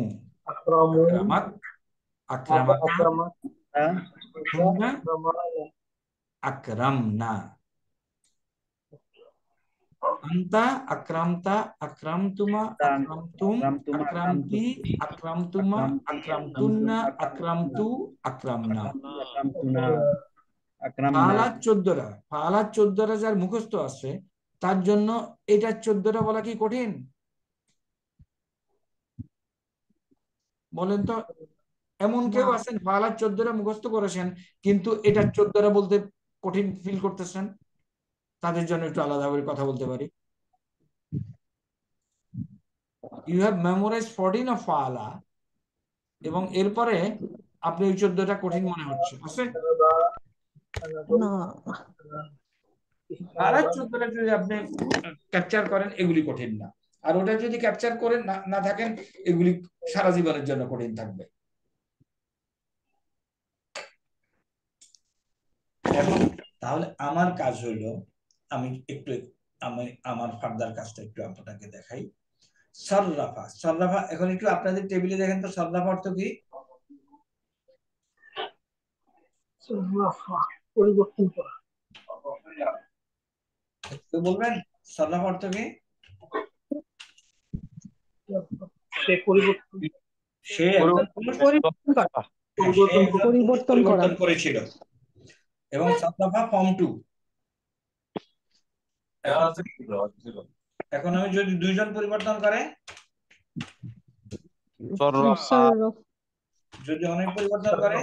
আক্রামাত, আক্রামাতা, আকরামনা, আনতা, আকরামতা, আকরামতুমা, আকরামতুম, আকরামতি, আকরামতুমা, আকরামতুন্না, আকরামতু, আকরামনা। ফালাত 14টা, ফালাত 14টা যার মুখস্থ আছে তার জন্য এটা 14টা বলা কি কঠিন? বলেন তো, এমন কেউ আছেন ফালাত 14টা মুখস্থ করেছেন কিন্তু এটা 14টা বলতে কঠিন ফিল করতেছেন? তাদের জন্য একটু আলাদা করে কথা বলতে পারি। ইউ হ্যাভ মেমোরাইজ 14 অফ ফালা, এবং এরপরে আপনি ওই 14টা কঠিন মনে হচ্ছে আছে? না, ফালাত 14টা যদি আপনি ক্যাপচার করেন এগুলি কঠিন না, আর ওটা যদি ক্যাপচার করে না থাকেন এগুলি সারা জীবনের জন্য কঠিন থাকবে। এখন তাহলে আমার কাজ হইলো, আমি একটু আমার ফার্দার কাজটা একটু আপনাকে দেখাই। সররাফা, সররাফা এখন একটু আপনাদের টেবিলে দেখেন তো, সররাফা অর্থ কি? পরিবর্তন করা। তো বলবেন সররাফা অর্থ কি? সে পরিবর্তন, সে একজন পুরুষ, পরিবর্তন করা। পরিবর্তন করেছিল। এবং সররাফা ফর্ম 2। এখন আমি যদি 2 জন পরিবর্তন করে, যদি অনেক পরিবর্তন করে,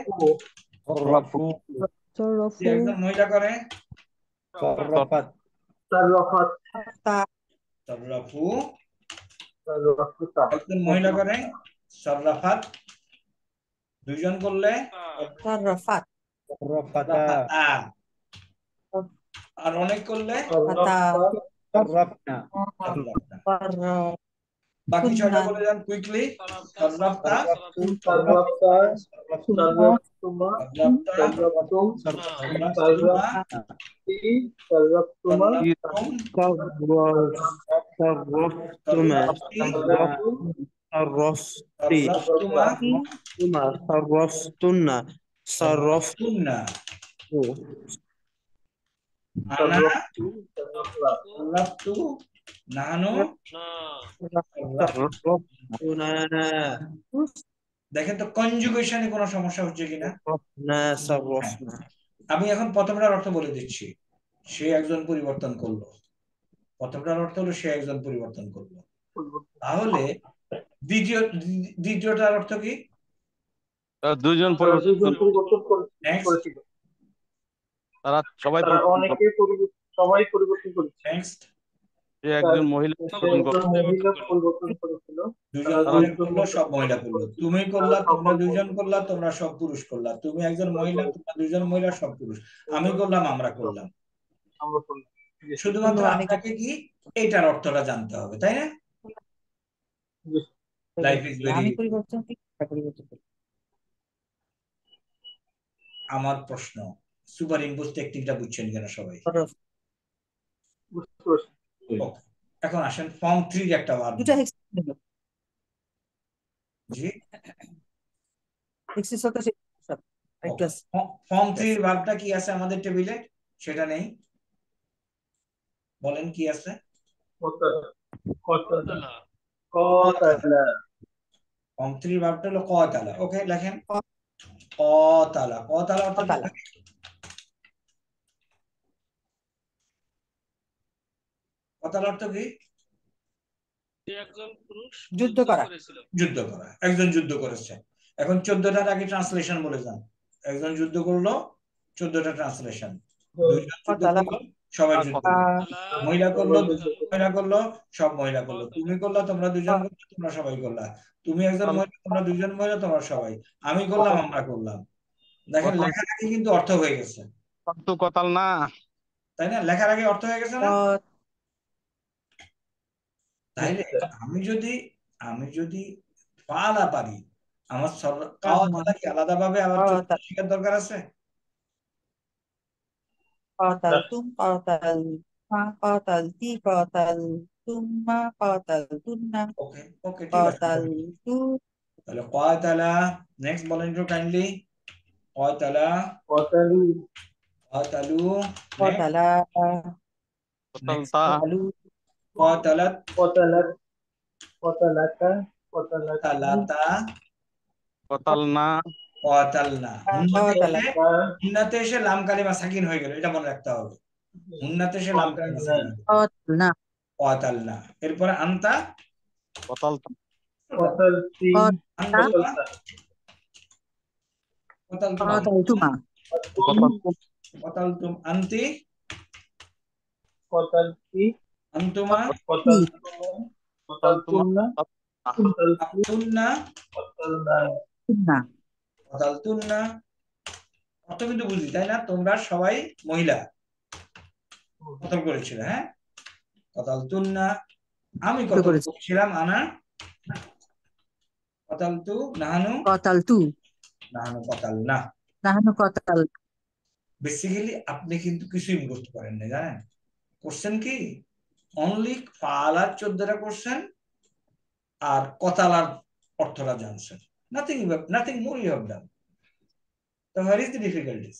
যদি একজন মহিলা করে, সররাফু, একজন মহিলা করে সররাফাত, 2 জন করলে সররাফাত, সররাফাতা, আর অনেক করলে সররাফনা, সররাফনা। বাকি 6টা বলে যান কুইকলি। সররাফতা, সররাফতা, সররাফতুমা, সররাফতা, সররাফতুমা, সররাফতুমা, সররাফতুমা, সররাফতুন্না, আনা, সররাফতু, নাহানু, দেখেন তো কনজুগেশনে কোনো সমস্যা হচ্ছে কিনা। আমি এখন প্রথমটার অর্থ বলে দিচ্ছি, সে একজন পরিবর্তন করলো। প্রথমটার অর্থ হলো সে একজন পরিবর্তন করলো। তাহলে দ্বিতীয়টার অর্থ কি? 2 জন পরিবর্তন করেছিল। তারা সবাই অনেকে সবাই পরিবর্তন করেছে। নেক্সট, সে একজন মহিলা পরিবর্তন করেছিল। 2 জন করলো, সব মহিলা করলো। তুমি করলা, তোমরা 2 জন করলা, তোমরা সব পুরুষ করলা। তুমি একজন মহিলা, তোমরা 2 জন মহিলা, সব পুরুষ। আমি করলাম, আমরা করলাম। শুধুমাত্র আপনাকে কি এটার অর্থটা জানতে হবে, তাই না? Life is very. আমি পরিবর্তন কি পরিবর্তন করি। আমার প্রশ্ন, সুপার ইম্পোজ টেকনিকটা বুঝছেন কিনা সবাই? এখন আসেন ফর্ম 3 এর একটা ভার্ব। দুটা হেক্সিস হলো। জি, হেক্সিস হতো একটু আছে। ফর্ম 3 এর ভার্বটা কি আছে আমাদের টেবিলে? সেটা নেই, বলেন কি আছে? কতালা কতলা কতালা ফর্ম 3 এর ভার্বটা হলো কতালা। ওকে, লেখেন কতালা। কতালা অর্থ কি? কতালা কতালা অর্থ কি? সে একজন পুরুষ যুদ্ধ যুদ্ধ করা। করেছিল। যুদ্ধ করা, একজন যুদ্ধ করেছে। এখন 14টার আগে ট্রান্সলেশন বলে যান। একজন যুদ্ধ করলো, 14টা ট্রান্সলেশন। দুইজন যুদ্ধ কতালা করলো, সবাই যুদ্ধ করলো। কতলা মহিলা করলো, কতলা মহিলা করলো, সব মহিলা করলো। কতলা তুমি করলা, তোমরা দুজন করলে, তোমরা সবাই করলা। তুমি একজন মহিলা, তোমরা দুজন মহিলা, তোমরা সবাই। আমি করলাম, আমরা করলাম। দেখেন লেখার আগে কিন্তু অর্থ হয়ে গেছে, কতাল না। তাই না? লেখার আগে অর্থ হয়ে গেছে না? কত- তাইলে আমি যদি ফালা পারি, আমার কাওয়াতালা কি আলাদা ভাবে আবার কতাল শেখার দরকার আছে? قاتلتم قاتلنا قاتلتي قاتلتما قاتلتن ওকে ওকে, ঠিক আছে। قاتلت তাহলে কাওয়াতালা, নেক্সট বলেন একটু কাইন্ডলি। কাওয়াতালা, কতালু কাওয়াতালু, নেক্সট قاتلا নেক্সট কতালতা قتلوا কাওয়াতালাত, কতালাত কতালাতা কতালাতি কাওয়াতালাতা, কতাল না। কাওয়াতালনা। قاتلت হুন্নাতে এসে লাম কালিমা সাকিন হয়ে গেল, এটা মনে রাখতে হবে। হুন্নাতে এসে লাম কালিমা সাকিন হয়ে গেল। قاتلنا কাওয়াতালনা। এরপরে আনতা, কতালতা কতালতি আনতুমা, কতালতা কাতালতুমা, قاتلتما কাতালতুম, আনতি, কতালতি আনতুমা, কতালতুমা কতালতুমনা কতালতু আনতুন্না, কতালনা كنا কাতালতুন্না। অর্থ কিন্তু বুঝি, তাই না? তোমরা সবাই মহিলা কতল করেছিল, হ্যাঁ? কাতালতুন্না, আমি কতল করেছি। করেছিলাম, আনা কাতালতু, নাহানু قاتلت নাহানু কাতালনা। نحن قتل বেসিক্যালি আপনি কিন্তু কিছুই মুখস্থ করেন না, জানেন? করছেন কি? অনলি ফালার 14টা করছেন আর কতালার অর্থটা জানছেন। Nothing more you have done. তো হোয়ার ইজ দ্য ডিফিকাল্টিস?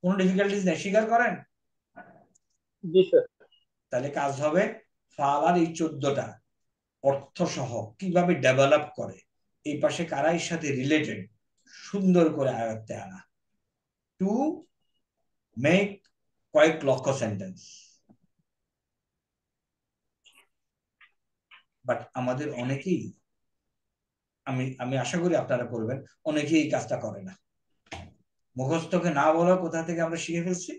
কোন ডিফিকাল্টিস নেই, স্বীকার করেন? জি স্যার। তাহলে কাজ হবে ফালার এই 14টা অর্থ সহ কিভাবে ডেভেলপ করে, এই পাশে কারা এর সাথে রিলেটেড, সুন্দর করে আয়ত্তে আনা, টু মেক কয়েক লক্ষ সেন্টেন্স। বাট আমাদের অনেকেই, আমি আশা করি আপনারা করবেন, অনেকেই এই কাজটা করে না। মুখস্থকে না বলা কোথা থেকে আমরা শিখে ফেলছি,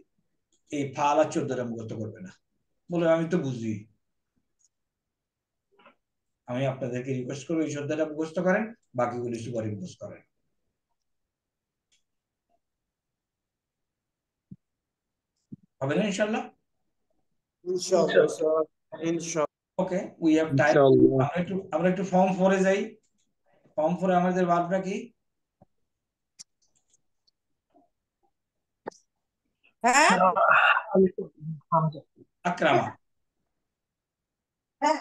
এই ফালা 14টা মুখস্থ করবে না বলে আমি তো বুঝি। আমি আপনাদেরকে রিকোয়েস্ট করবো এই 14টা মুখস্থ করেন, বাকিগুলি সুপারি মুখস্থ করেন। হবে না ইনশাল্লাহ? ইনশাআল্লাহ ইনশাআল্লাহ। ওকে, উই হ্যাভ টাইম। ইনশাআল্লাহ। আমরা একটু ফর্ম 4 এ যাই। ফর্ম 4 এ আমাদের ভার্বটা কি? হ্যাঁ হামজা আকরামা, হ্যাঁ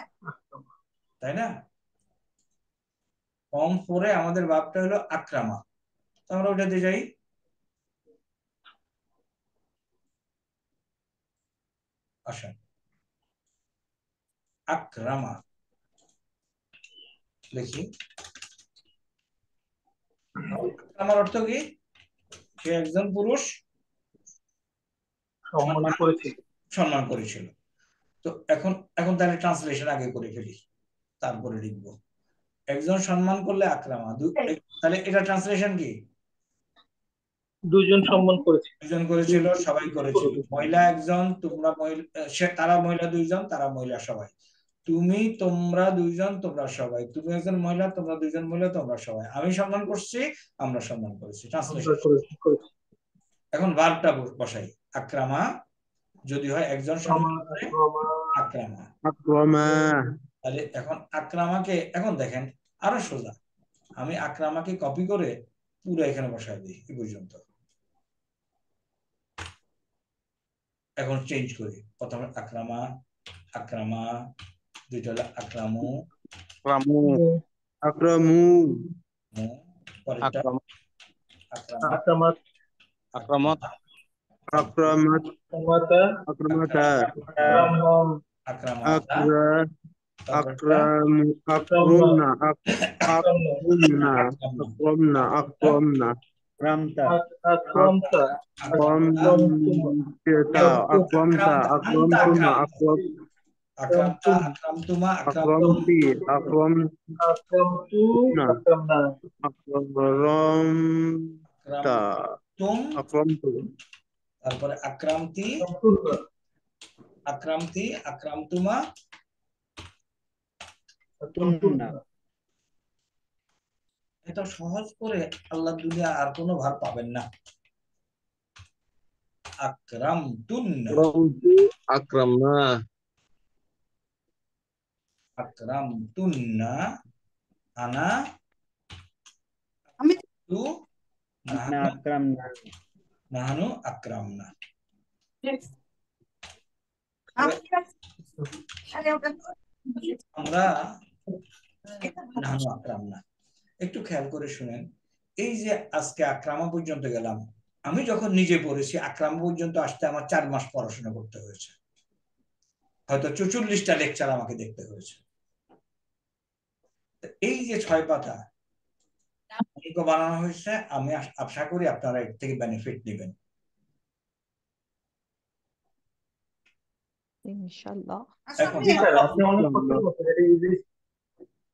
তাই না? ফর্ম 4 এ আমাদের ভার্বটা হলো আকরামা। তো আমরা ওটাতে যাই। আসেন, আকরামা দেখি। আমার অর্থ কি? সে একজন পুরুষ সম্মান করেছি। সম্মান করেছিল। তো এখন এখন তাহলে ট্রান্সলেশন আগে করে ফেলি, তারপরে লিখবো। একজন সম্মান করলে আকরামা, তাহলে এটা ট্রান্সলেশন কি? দুজন সম্মান করেছি। দুজন করেছিল, সবাই করেছিল। মহিলা একজন, তোমরা মহিলা, তারা মহিলা দুইজন, তারা মহিলা সবাই। তুমি, তোমরা দুইজন, তোমরা সবাই। তুমি একজন মহিলা, তোমরা দুইজন মহিলা, তোমরা সবাই। আমি সম্মান করছি, আমরা সম্মান করেছি। ট্রান্সলেশন। করেছি। এখন ভার্বটা বসাই। আকরামা যদি হয় একজন সম্মান করে, আকরামা। আকরামা তাহলে এখন আকরামাকে, এখন দেখেন আরো সোজা, আমি আকরামাকে কপি করে পুরো এখানে বসাই দিই এই পর্যন্ত। এখন চেঞ্জ করি, প্রথমে আক্রামা, আক্রামা, দুইটা হলো আক্রামু, আক্রামু আক্রামু মু, পরেরটা আক্রাম আক্রামা, আক্রামাত আক্রামত তারপরে আক্রামাত আক্রামাতা আক্রামাতা আক্রামম আক্রামাতা, আকরা তারপরটা আক্রামনা আক্রামনা আক্রমনা আক্রমনা রামতা আক্রামতা আক্রামতা, আক্রামতুম আক্রমতা আক্রমতুমা আক্রামতা, আক্রামতুমা, আক্রামতুম, আক্রমতি আক্রমনা আক্রামতু আক্রামনা আক্রমতা আক্রামতুম, আক্রমতু তারপরে আক্রামতি, আক্রামতুল্লাহ আক্রামতি, আক্রামতুমা। আক্রামতুল্লাহ এটা সহজ করে আল্লাহ দুনিয়া আর কোনো ভার পাবেন না। আক্রামতুন্না, আকরামতু আকরামনা আক্রামতুন্না, আনা আমি তু না নাহানু, আকরাম না নাহানু আক্রামনা। আমি আমরা নাহানু আক্রামনা। একটু খেয়াল করে শুনেন, এই যে আজকে আক্রামা পর্যন্ত গেলাম, আমি যখন নিজে পড়েছি আক্রামা পর্যন্ত আসতে আমার 4 মাস পড়াশোনা করতে হয়েছে, হয়তো 44টা লেকচার আমাকে দেখতে হয়েছে। এই যে 6 পাতা বানানো হয়েছে, আমি আশা করি আপনারা এর থেকে বেনিফিট নেবেন ইনশাআল্লাহ। এখন জি স্যার, আপনি অনেক কষ্ট করছেন, এটা ইজি।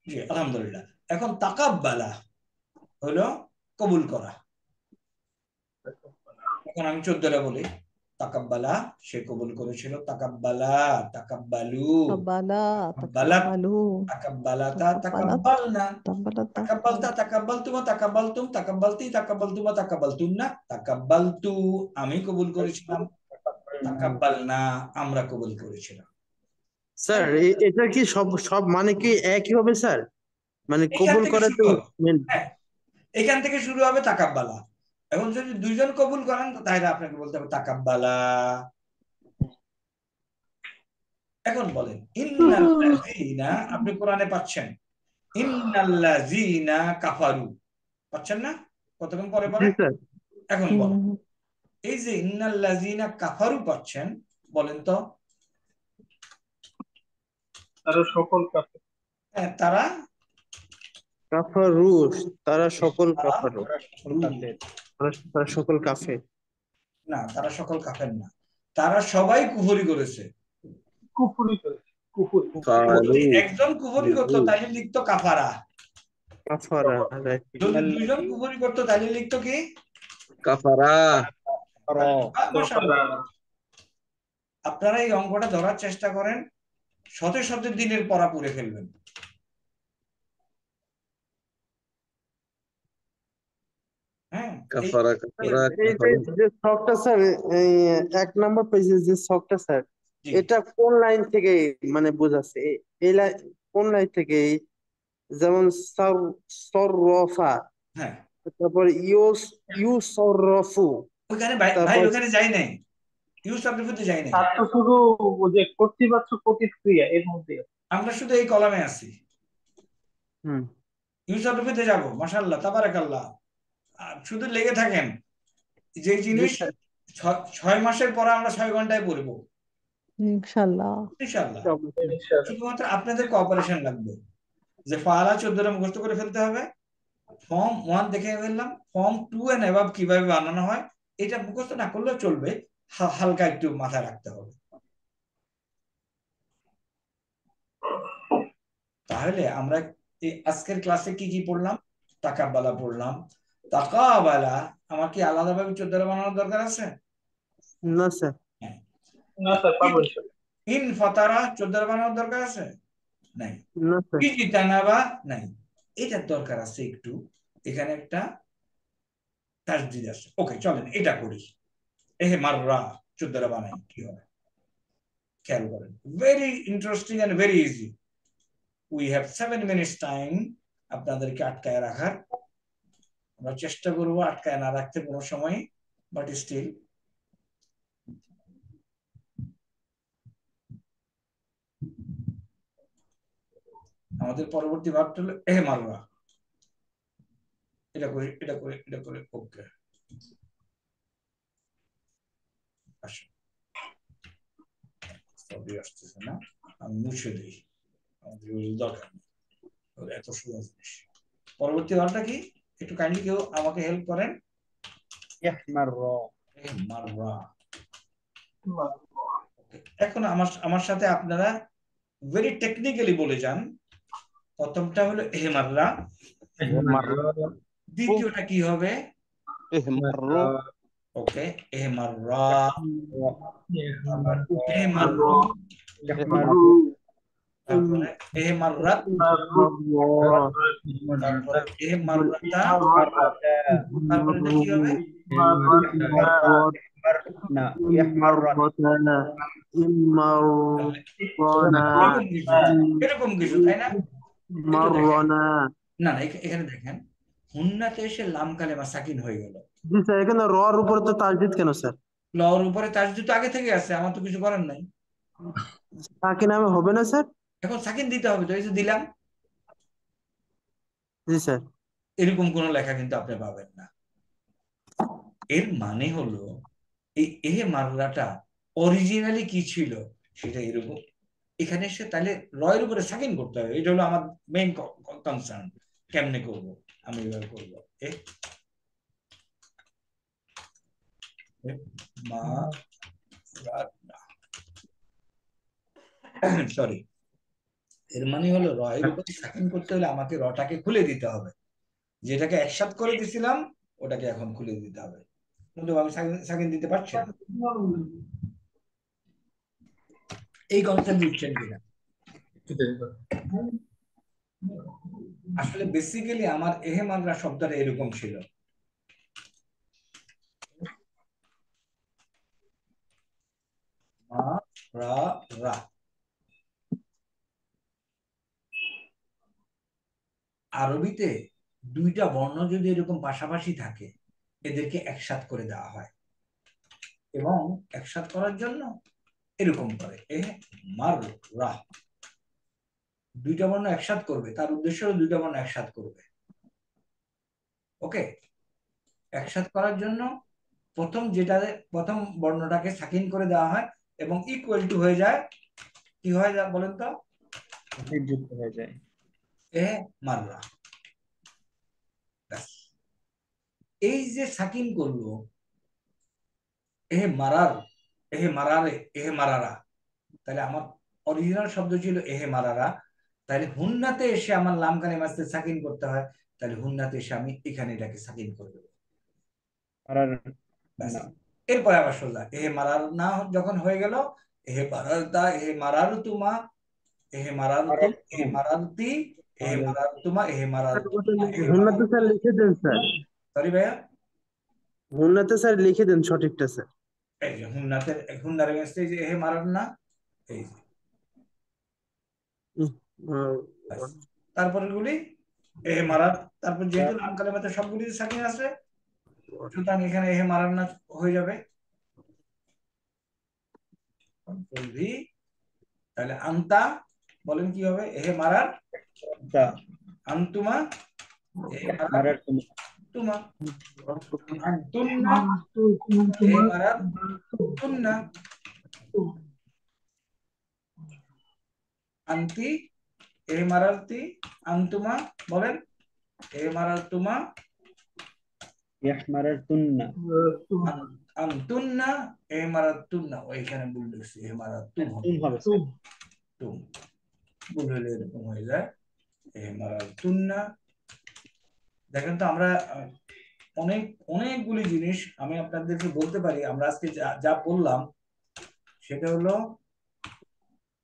জি আলহামদুলিল্লাহ। এখন তাকাব্বালা হলো কবুল করা। এখন আমি 14টা বলি। তাকাব্বালা সে কবুল করেছিল, তাকাব্বালা, তাকাব্বালু, তাকাব্বালা তাকাব্বালাত, তাকাব্বালু তাকাব্বালাতা, তাকাব্বালাত তাকাব্বালনা, তাকাব্বালাতা তাকাব্বালতা, তাকাব্বালতুমা, তাকাব্বালতুম, তাকাব্বালতি, তাকাব্বালতুমা, তাকাব্বালতুন্না, তাকাব্বালতু আমি কবুল করেছিলাম, তাকাব্বালনা আমরা কবুল করেছিলাম। স্যার এটা কি সব সব মানে কি একই হবে স্যার? মানে এখান কবুল থেকে করে শুরু তো হবে। হ্যাঁ, এখান থেকে শুরু হবে তাকাব্বালা। এখন যদি দুইজন কবুল করেন তাহলে আপনাকে বলতে হবে তাকাব্বালা। এখন বলেন ইন্নাল্লাযীনা, আপনি কোরআনে পাচ্ছেন ইন্নাল্লাযীনা কাফারু, পাচ্ছেন না? কতক্ষণ পরে জি পরে স্যার। এখন বলেন, এই যে ইন্নাল্লাযীনা কাফারু পাচ্ছেন, বলেন তো তারা সকল কাফের। তারা কাফারু তারা সকল কাফারু সকল কাফের তারা সকল কাফের। না, তারা সকল কাফের না, তারা সবাই কুফরি করেছে। কুফরি করেছে, কুফরি। যদি কালু একজন কুফরি করতো তাহলে লিখতো কাফারা, কাফারা যদি দুইজন কুফরি করতো তাহলে লিখতো কি কাফারা মাশাআল্লাহ। আপনারা এই অঙ্কটা ধরার চেষ্টা করেন, শত শত দিনের পড়া পড়ে ফেলবেন। হ্যাঁ, কাফারা কাফারা এই যে শখটা স্যার, এই 1 নম্বর পেজে যে শখটা স্যার, জি। এটা কোন লাইন থেকে মানে বোঝাচ্ছে? এই লাইন কোন লাইন থেকে? যেমন সররফা, হ্যাঁ, তারপর ইউসররফু, ওখানে ভাই তারপর ওখানে যাই নাই, ইউসাফরিফুতে যাই নাই, তার তো শুধু ওই যে কর্তৃবাচক প্রতিক্রিয়া এর মধ্যে। আমরা শুধু এই কলামে আছি। হুম ইউসাফরিফুতে যাবো, মাশাআল্লাহ তাবারাকাল্লাহ। শুধু লেগে থাকেন, যে জি জিনিস স্যার। 6 মাসের পড়া আমরা 6 ঘন্টায় পড়বো ইনশাআল্লাহ। ইনশাআল্লাহ। ইনশাআল্লাহ। শুধুমাত্র আপনাদের কোঅপারেশন লাগবে, যে ফাআলা 14টা মুখস্থ করে ফেলতে হবে, ফর্ম 1 দেখে ফেললাম, ফর্ম 2 এন্ড অ্যাবাভ কিভাবে বানানো হয় এটা মুখস্থ না করলেও চলবে, হালকা একটু মাথায় রাখতে হবে। তাহলে আমরা এই আজকের ক্লাসে কি কি পড়লাম? তাকাব্বালা পড়লাম। তাকাবালা আমার কি আলাদাভাবে 14টা বানানোর দরকার আছে? না স্যার। হ্যাঁ। না স্যার, পাবো ইনশাআল্লাহ। ইন ফাতারা 14টা বানানোর দরকার আছে? নাই। না স্যার। ইজতানাবা নাই, এটার দরকার আছে একটু, এখানে একটা তাসদিদ আছে। ওকে চলেন এটা করি। এহে মাররা 14টা বানাই, কি হবে খেয়াল করেন। Very interesting and very easy. We have 7 minutes time আপনাদেরকে আটকায় রাখার। আমরা চেষ্টা করবো আটকায় না রাখতে কোনো সময়, বাট স্টিল আমাদের পরবর্তী ভার্বটা হলো এহমাররা। এটা করে এটা করে এটা করে ওকে আসো, সবই আসতেছে না, আমি মুছে দিই, আমাদের ওগুলো দরকার নেই, ওগুলো এত সোজা জিনিস। পরবর্তী ভার্বটা কি, একটু কাইন্ডলি কেউ আমাকে হেল্প করেন। يحمر. এহমাররা। এখন আমার আমার সাথে আপনারা ভেরি টেকনিক্যালি বলে যান। প্রথমটা হলো এহমাররা, দ্বিতীয়টা কি হবে? احمروا ওকে, এহমাররা, আবার এহমাররু, يحمر. তারপরে এহমাররাত, তারপরে এহমাররাতা, তারপরে এটা কি হবে? ইম্মাররাতানা ইম্মাররানা এরকম কিছু তাই না? মাররানা। না না, এখানে দেখেন হুন্নাতে এসে লাম কালেমা সাকিন হয়ে গেল। জি স্যার, এখানে রর উপরে তো তাসদিদ কেন স্যার? লর উপরে তাসদিদ তো আগে থেকে আছে, আমার তো কিছু করার নাই। সাকিন নামে হবে না স্যার? এখন সাকিন দিতে হবে, তো এই যে দিলাম। জি স্যার। এরকম কোন লেখা কিন্তু আপনি পাবেন না। এর মানে হলো এই এহে মাররাটা অরিজিনালি কি ছিল সেটা এরকম। এখানে এসে তাহলে রয়ের উপরে সাকিন করতে হবে, এটা হলো আমার মেইন কনসার্ন। কেমনে করব? আমি এভাবে করবো, সরি। এর মানে হলো রয়ের উপরে সাকিন করতে হলে আমাকে রটাকে খুলে দিতে হবে, যেটাকে একসাথ করে দিছিলাম ওটাকে এখন খুলে দিতে হবে। কিন্তু আমি সাকিন দিতে পারছি না। এই কনসেপ্ট বুঝছেন কিনা? আসলে বেসিক্যালি আমার এহেমানরা শব্দটা এরকম ছিল। মা রা রা। আরবিতে দুইটা বর্ণ যদি এরকম পাশাপাশি থাকে এদেরকে একসাথ করে দেওয়া হয়, এবং একসাথ করার জন্য এরকম করে এ মার রা। দুইটা বর্ণ একসাথ করবে, তার উদ্দেশ্য হলো দুইটা বর্ণ একসাথ করবে। ওকে, একসাথ করার জন্য প্রথম বর্ণটাকে সাকিন করে দেওয়া হয় এবং ইকুয়াল টু হয়ে যায়, কি হয় যা বলেন তো? যুক্ত হয়ে যায়। এ মাররা। এই যে সাকিন করলো এহে মারার, এহে মারারে, এহে মারারা, তাহলে আমার অরিজিনাল শব্দ ছিল এহে মারারা। তাহলে হুন্নাতে এসে আমার লাম কানে মাসতে সাকিন করতে হয়, তাহলে হুন্নাতে এসে আমি এখানে এটাকে সাকিন করে দেবো। ব্যাস, এরপরে আবার সোজা এহে মারার না যখন হয়ে গেল, এহে মারারতা, এহে মারারু তুমা, এহে মারারতু, এহে মারারতি, এহে মারারতুমা, এহে মারারতু, এহে হুন্নাতে স্যার লিখে দেন স্যার। সরি ভাইয়া, হুন্নাতে স্যার লিখে দেন সঠিকটা স্যার। এই যে হুন্নাতের হুন্নার এগেইনস্টে যে এহে মারার না, এই যে ব্যাস। তারপরের গুলি এহে মারার, তারপর যেহেতু লাম কালেমাতে সবগুলি সাকিন আছে সুতরাং এখানে এহে মারার না হয়ে যাবে। কন্ট্রোল ভি, তাহলে আন্তা বলেন কি হবে? এহে মারার আন্তুমা, এহে মারার তুমা, আন্তুন্না, এহে মারার তুন্না, আন্তি, এহে মারারতি, আন্তুমা বলেন, এহে মারার তুমা, يحمررتن. আন্তুন্না, এহে মারার তুন্না। ওইখানে ভুল লিখছি, এহে মারার তুম হবে, তুম হবে। তুম ভুল হলে এরকম হয়ে যায়, এহে মারার তুন্না। দেখেন তো আমরা অনেক অনেকগুলি জিনিস আমি আপনাদেরকে বলতে পারি। আমরা আজকে যা যা বললাম সেটা হলো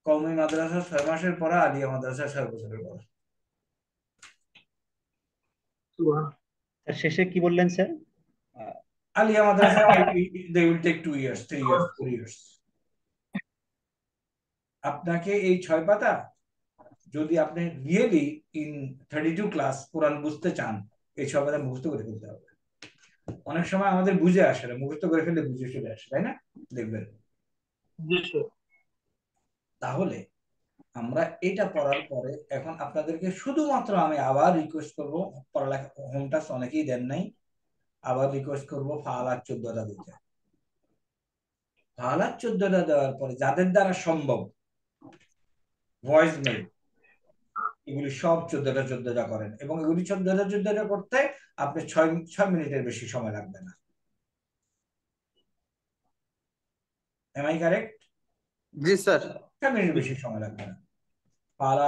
কওমি মাদ্রাসা 6 মাসের পড়া, আলিয়া মাদ্রাসা 6 বছরের পড়া। শেষে কি বললেন sir? Alia Madrasa they will take 2 years, 3 years, 4 years। আপনাকে এই 6 পাতা যদি আপনি রিয়েলি ইন 32 ক্লাস কোরআন বুঝতে চান, এই 6 পাতা মুখস্থ করে ফেলতে হবে। অনেক সময় আমাদের বুঝে আসে না, মুখস্থ করে ফেললে বুঝে চলে আসে, তাই না? দেখবেন। তাহলে আমরা এটা পড়ার পরে এখন আপনাদেরকে শুধুমাত্র আমি আবার রিকোয়েস্ট করব, পড়ালেখা হোম টাস্ক অনেকেই দেন নাই, আবার রিকোয়েস্ট করবো ফালাক 14টা দিতে। ফালাক 14টা দেওয়ার পরে যাদের দ্বারা সম্ভব ভয়েস মেল এগুলি সব 14টা করেন, এবং এগুলি 14টা করতে আপনি 6 মিনিটের বেশি সময় লাগবে না। Am I correct? জি স্যার। 6 মিনিট বেশি সময় লাগবে না। ফালা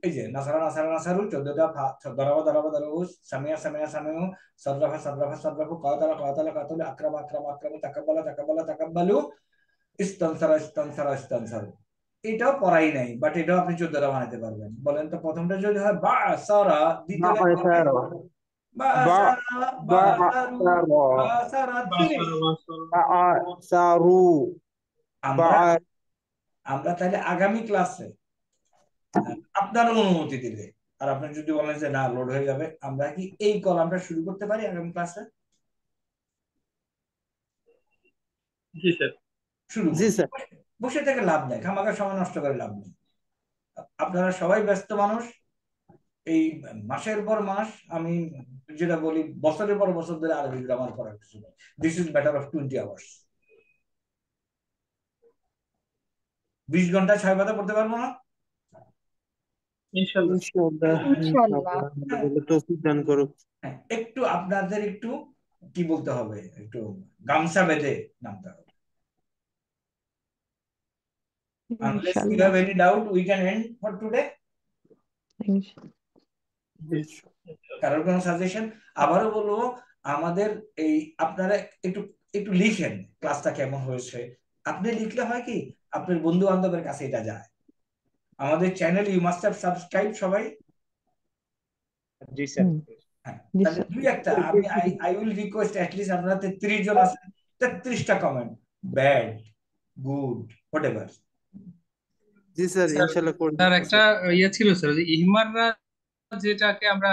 এই যে নাসারা নাসারা নাসারু 14টা, দরাবা দরাবা দরাবু, সামিয়া সামিয়া সামিউ, সাদরাফা সাদরাফা সাদরাফু, কাতালা কাতালা কাতালু, আকরামা আকরামা আকরামু, তাকাব্বালা তাকাব্বালা তাকাব্বালু, ইস্তানসারা ইস্তানসারা ইস্তানসারু। এটাও পড়াই নাই, বাট এটাও আপনি 14টা বানাতে পারবেন। বলেন তো প্রথমটা যদি হয় বা সারা, দ্বিতীয় লাইন হবে বা সারা বা সারু বা সারা। ফিনিশ। আমরা আমরা তাহলে আগামী ক্লাসে আপনার অনুমতি দিলে, আর আপনি যদি বলেন যে না লোড হয়ে যাবে, আমরা কি এই কলামটা শুরু করতে পারি আগামী ক্লাসে? জি স্যার। শুরু জি স্যার। বসে থেকে লাভ নেই, খামাখা সময় নষ্ট করে লাভ নেই। আপনারা সবাই ব্যস্ত মানুষ, এই মাসের পর মাস আমি যেটা বলি বছরের পর বছর ধরে আরবি গ্রামার পড়ার কিছু নেই। This is matter of 20 hours. 20 ঘন্টা 6 পাতা পড়তে পারবো না? ইনশাআল্লাহ। ইনশাআল্লাহ। তৌফিক দান করুক। হ্যাঁ, একটু আপনাদের একটু কি বলতে হবে, একটু গামছা বেঁধে নামতে হবে। Unless you ইনশাআল্লাহ। have any doubt, we can end for today. কারোর কোনো সাজেশন? আবারও বলবো, আমাদের এই আপনারা একটু একটু লিখেন ক্লাসটা কেমন হয়েছে। আপনি লিখলে হয় কি আপনার বন্ধু বান্ধবের কাছে এটা যায়। আমাদের channel you must have subscribe সবাই। জি স্যার। হ্যাঁ, জি তাহলে স্যার। দুই একটা আমি আই উইল রিকোয়েস্ট অ্যাটলিস্ট আপনারা 33 জন আছেন, 33টা কমেন্ট, ব্যাড গুড হোয়াটএভার। জি স্যার, ইনশাআল্লাহ করব। স্যার একটা ইয়ে ছিল স্যার, যে ইহমাররা যেটাকে আমরা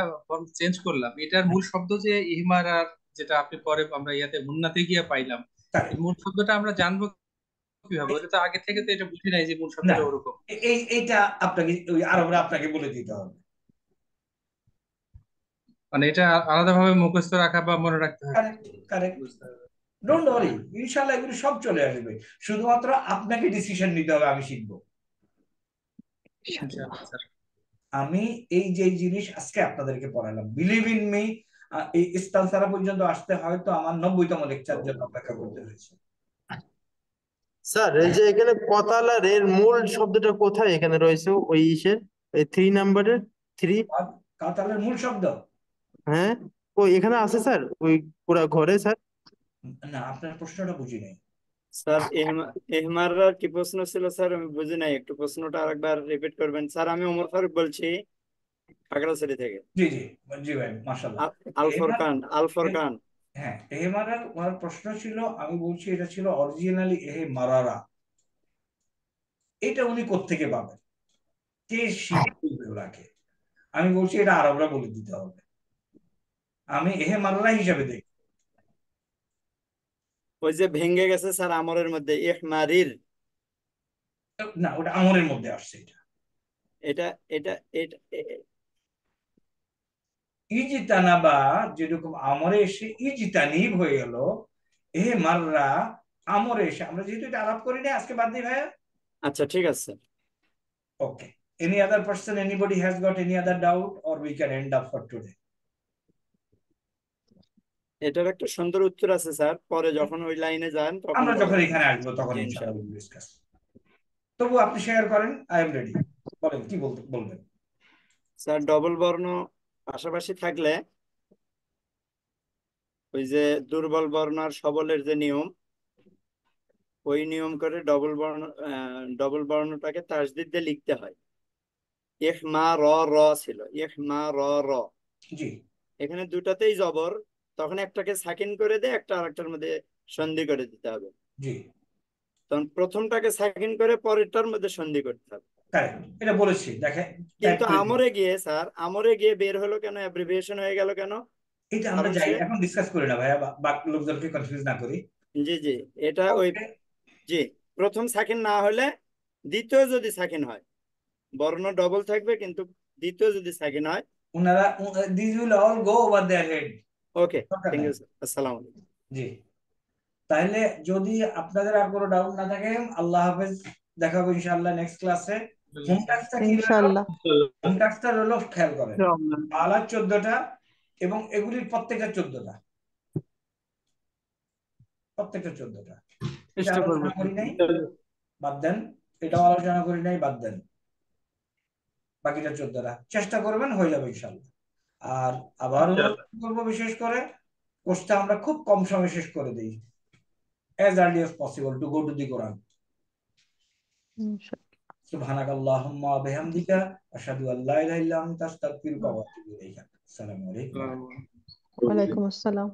চেঞ্জ করলাম, এটার মূল শব্দ যে ইহমারা, যেটা আপনি পরে আমরা ইয়াতে মুন্নাতে গিয়ে পাইলাম, এই মূল শব্দটা আমরা জানবো কিভাবে? ওটা তো আগে থেকে তো এটা বুঝি নাই যে মূল না, শব্দটা ওরকম। এইটা আপনাকে ওই আরবরা আপনাকে বলে দিতে হবে। মানে এটা আলাদাভাবে মুখস্থ রাখা বা মনে রাখতে হবে। Correct correct. ডোন্ট ওয়ারি, ইনশাআল্লাহ এগুলো সব চলে আসবে, শুধুমাত্র আপনাকে ডিসিশন নিতে হবে। আমি শিখবো ইনশাআল্লাহ স্যার। আমি এই যে জিনিস আজকে আপনাদেরকে পড়ালাম, বিলিভ ইন মি, এই ইস্তানসারা পর্যন্ত আসতে হয়তো আমার 90তম লেকচার জন্য অপেক্ষা করতে হয়েছে। স্যার এই যে এখানে কতালার এর মূল শব্দটা কোথায় এখানে রয়েছে ওই ইসের এই 3 নাম্বারের 3? কাতালের মূল শব্দ? হ্যাঁ, ওই এখানে আছে স্যার, ওই পুরা ঘরে স্যার। না, আপনার প্রশ্নটা বুঝি নাই স্যার। এহমাররার কি প্রশ্ন ছিল স্যার? আমি বুঝি নাই, একটু প্রশ্নটা আরেকবার রিপিট করবেন স্যার। আমি ওমর ফারুক বলছি, খাগড়াছড়ি থেকে। জি জি জি ভাই, মাশাআল্লাহ। আল ফুরকান, আল ফুরকান। হ্যাঁ, এহেমারার ওনার প্রশ্ন ছিল, আমি বলছি এটা ছিল অরিজিনালি এহে মারারা। এটা উনি কোত্থেকে পাবেন, কে শিখবে ওনাকে? আমি বলছি এটা আরবরা বলে দিতে হবে। আমি এহে মারারা হিসাবে দেখি। ওই যে ভেঙে গেছে স্যার আমরের মধ্যে, ইহমারির। না, ওটা আমরের মধ্যে আসছে। এটা এটা এটা ইজিতানাবা যেরকম আমরে এসে ইজিতানিব হয়ে গেল, এহে মাররা আমরে এসে, আমরা যেহেতু এটা আলাপ করি না আজকে বাদ দিই ভাইয়া। আচ্ছা ঠিক আছে। ওকে, any other person, anybody has got any other doubt, or we can end up for today? এটার একটা সুন্দর উত্তর আছে স্যার, পরে যখন ওই লাইনে যান তখন আমরা যখন এখানে আসবো তখন জি, ইনশাআল্লাহ ইনশাআল্লাহ। ডিসকাস। তবু আপনি শেয়ার করেন, আই এম রেডি। বলেন কি বলবেন স্যার। ডবল বর্ণ পাশাপাশি থাকলে ওই যে দুর্বল বর্ণ আর সবলের যে নিয়ম, ওই নিয়ম করে ডবল বর্ণটাকে তাসদিদ দিয়ে লিখতে হয়। ইহমা র র ছিল, ইহমা র র। জি, এখানে দুটাতেই জবর, তখন একটাকে সাকিন করে দিয়ে একটা আরেকটার মধ্যে সন্ধি করে দিতে হবে। জি, তখন প্রথমটাকে সাকিন করে পরেরটার মধ্যে সন্ধি করতে হবে। কারেক্ট, এটা বলেছি দেখেন। কিন্তু আমরে গিয়ে স্যার, আমরে গিয়ে বের হলো কেন, অ্যাব্রিভিয়েশন হয়ে গেল কেন? এটা আমরা যাই এখন ডিসকাস করি না ভাইয়া, বাকি লোকজনকে কনফিউজ না করি। জি জি, এটা ওই জি, প্রথম সাকিন না হলে দ্বিতীয় যদি সাকিন হয়, বর্ণ ডবল থাকবে, কিন্তু দ্বিতীয় যদি সাকিন হয়। ওনারা this will all go over their head. Okay, thank you sir, আসসালামু আলাইকুম। জি, তাহলে যদি আপনাদের আর কোনো ডাউট না থাকে, আল্লাহ হাফেজ, দেখা হবে ইনশাআল্লাহ নেক্সট ক্লাসে। হোম টাস্কটা কি রইলো? ইনশাআল্লাহ। হোম টাস্কটা রইলো, খেয়াল করেন, আলার 14টা এবং এগুলির প্রত্যেকটা 14টা, প্রত্যেকটা 14টা। এটা চেষ্টা করবো আলোচনা করি নাই, বাদ দেন। এটাও আলোচনা করি নাই, বাদ দেন। বাকিটা 14টা চেষ্টা করবেন, হয়ে যাবে ইনশাআল্লাহ। আর আবার অনুরোধ করবো, বিশেষ করে কোর্সটা আমরা খুব কম সময়ে শেষ করে দিই, as early as possible to go to the Quran. সুবহানাকাল্লাহুম্মা ওয়া বিহামদিকা আশহাদু আল্লা ইলাহা ইল্লা আনতা আস্তাগফিরুকা ওয়া আতুবু ইলাইক। আসসালামু আলাইকুম। ওয়ালাইকুম আসসালাম।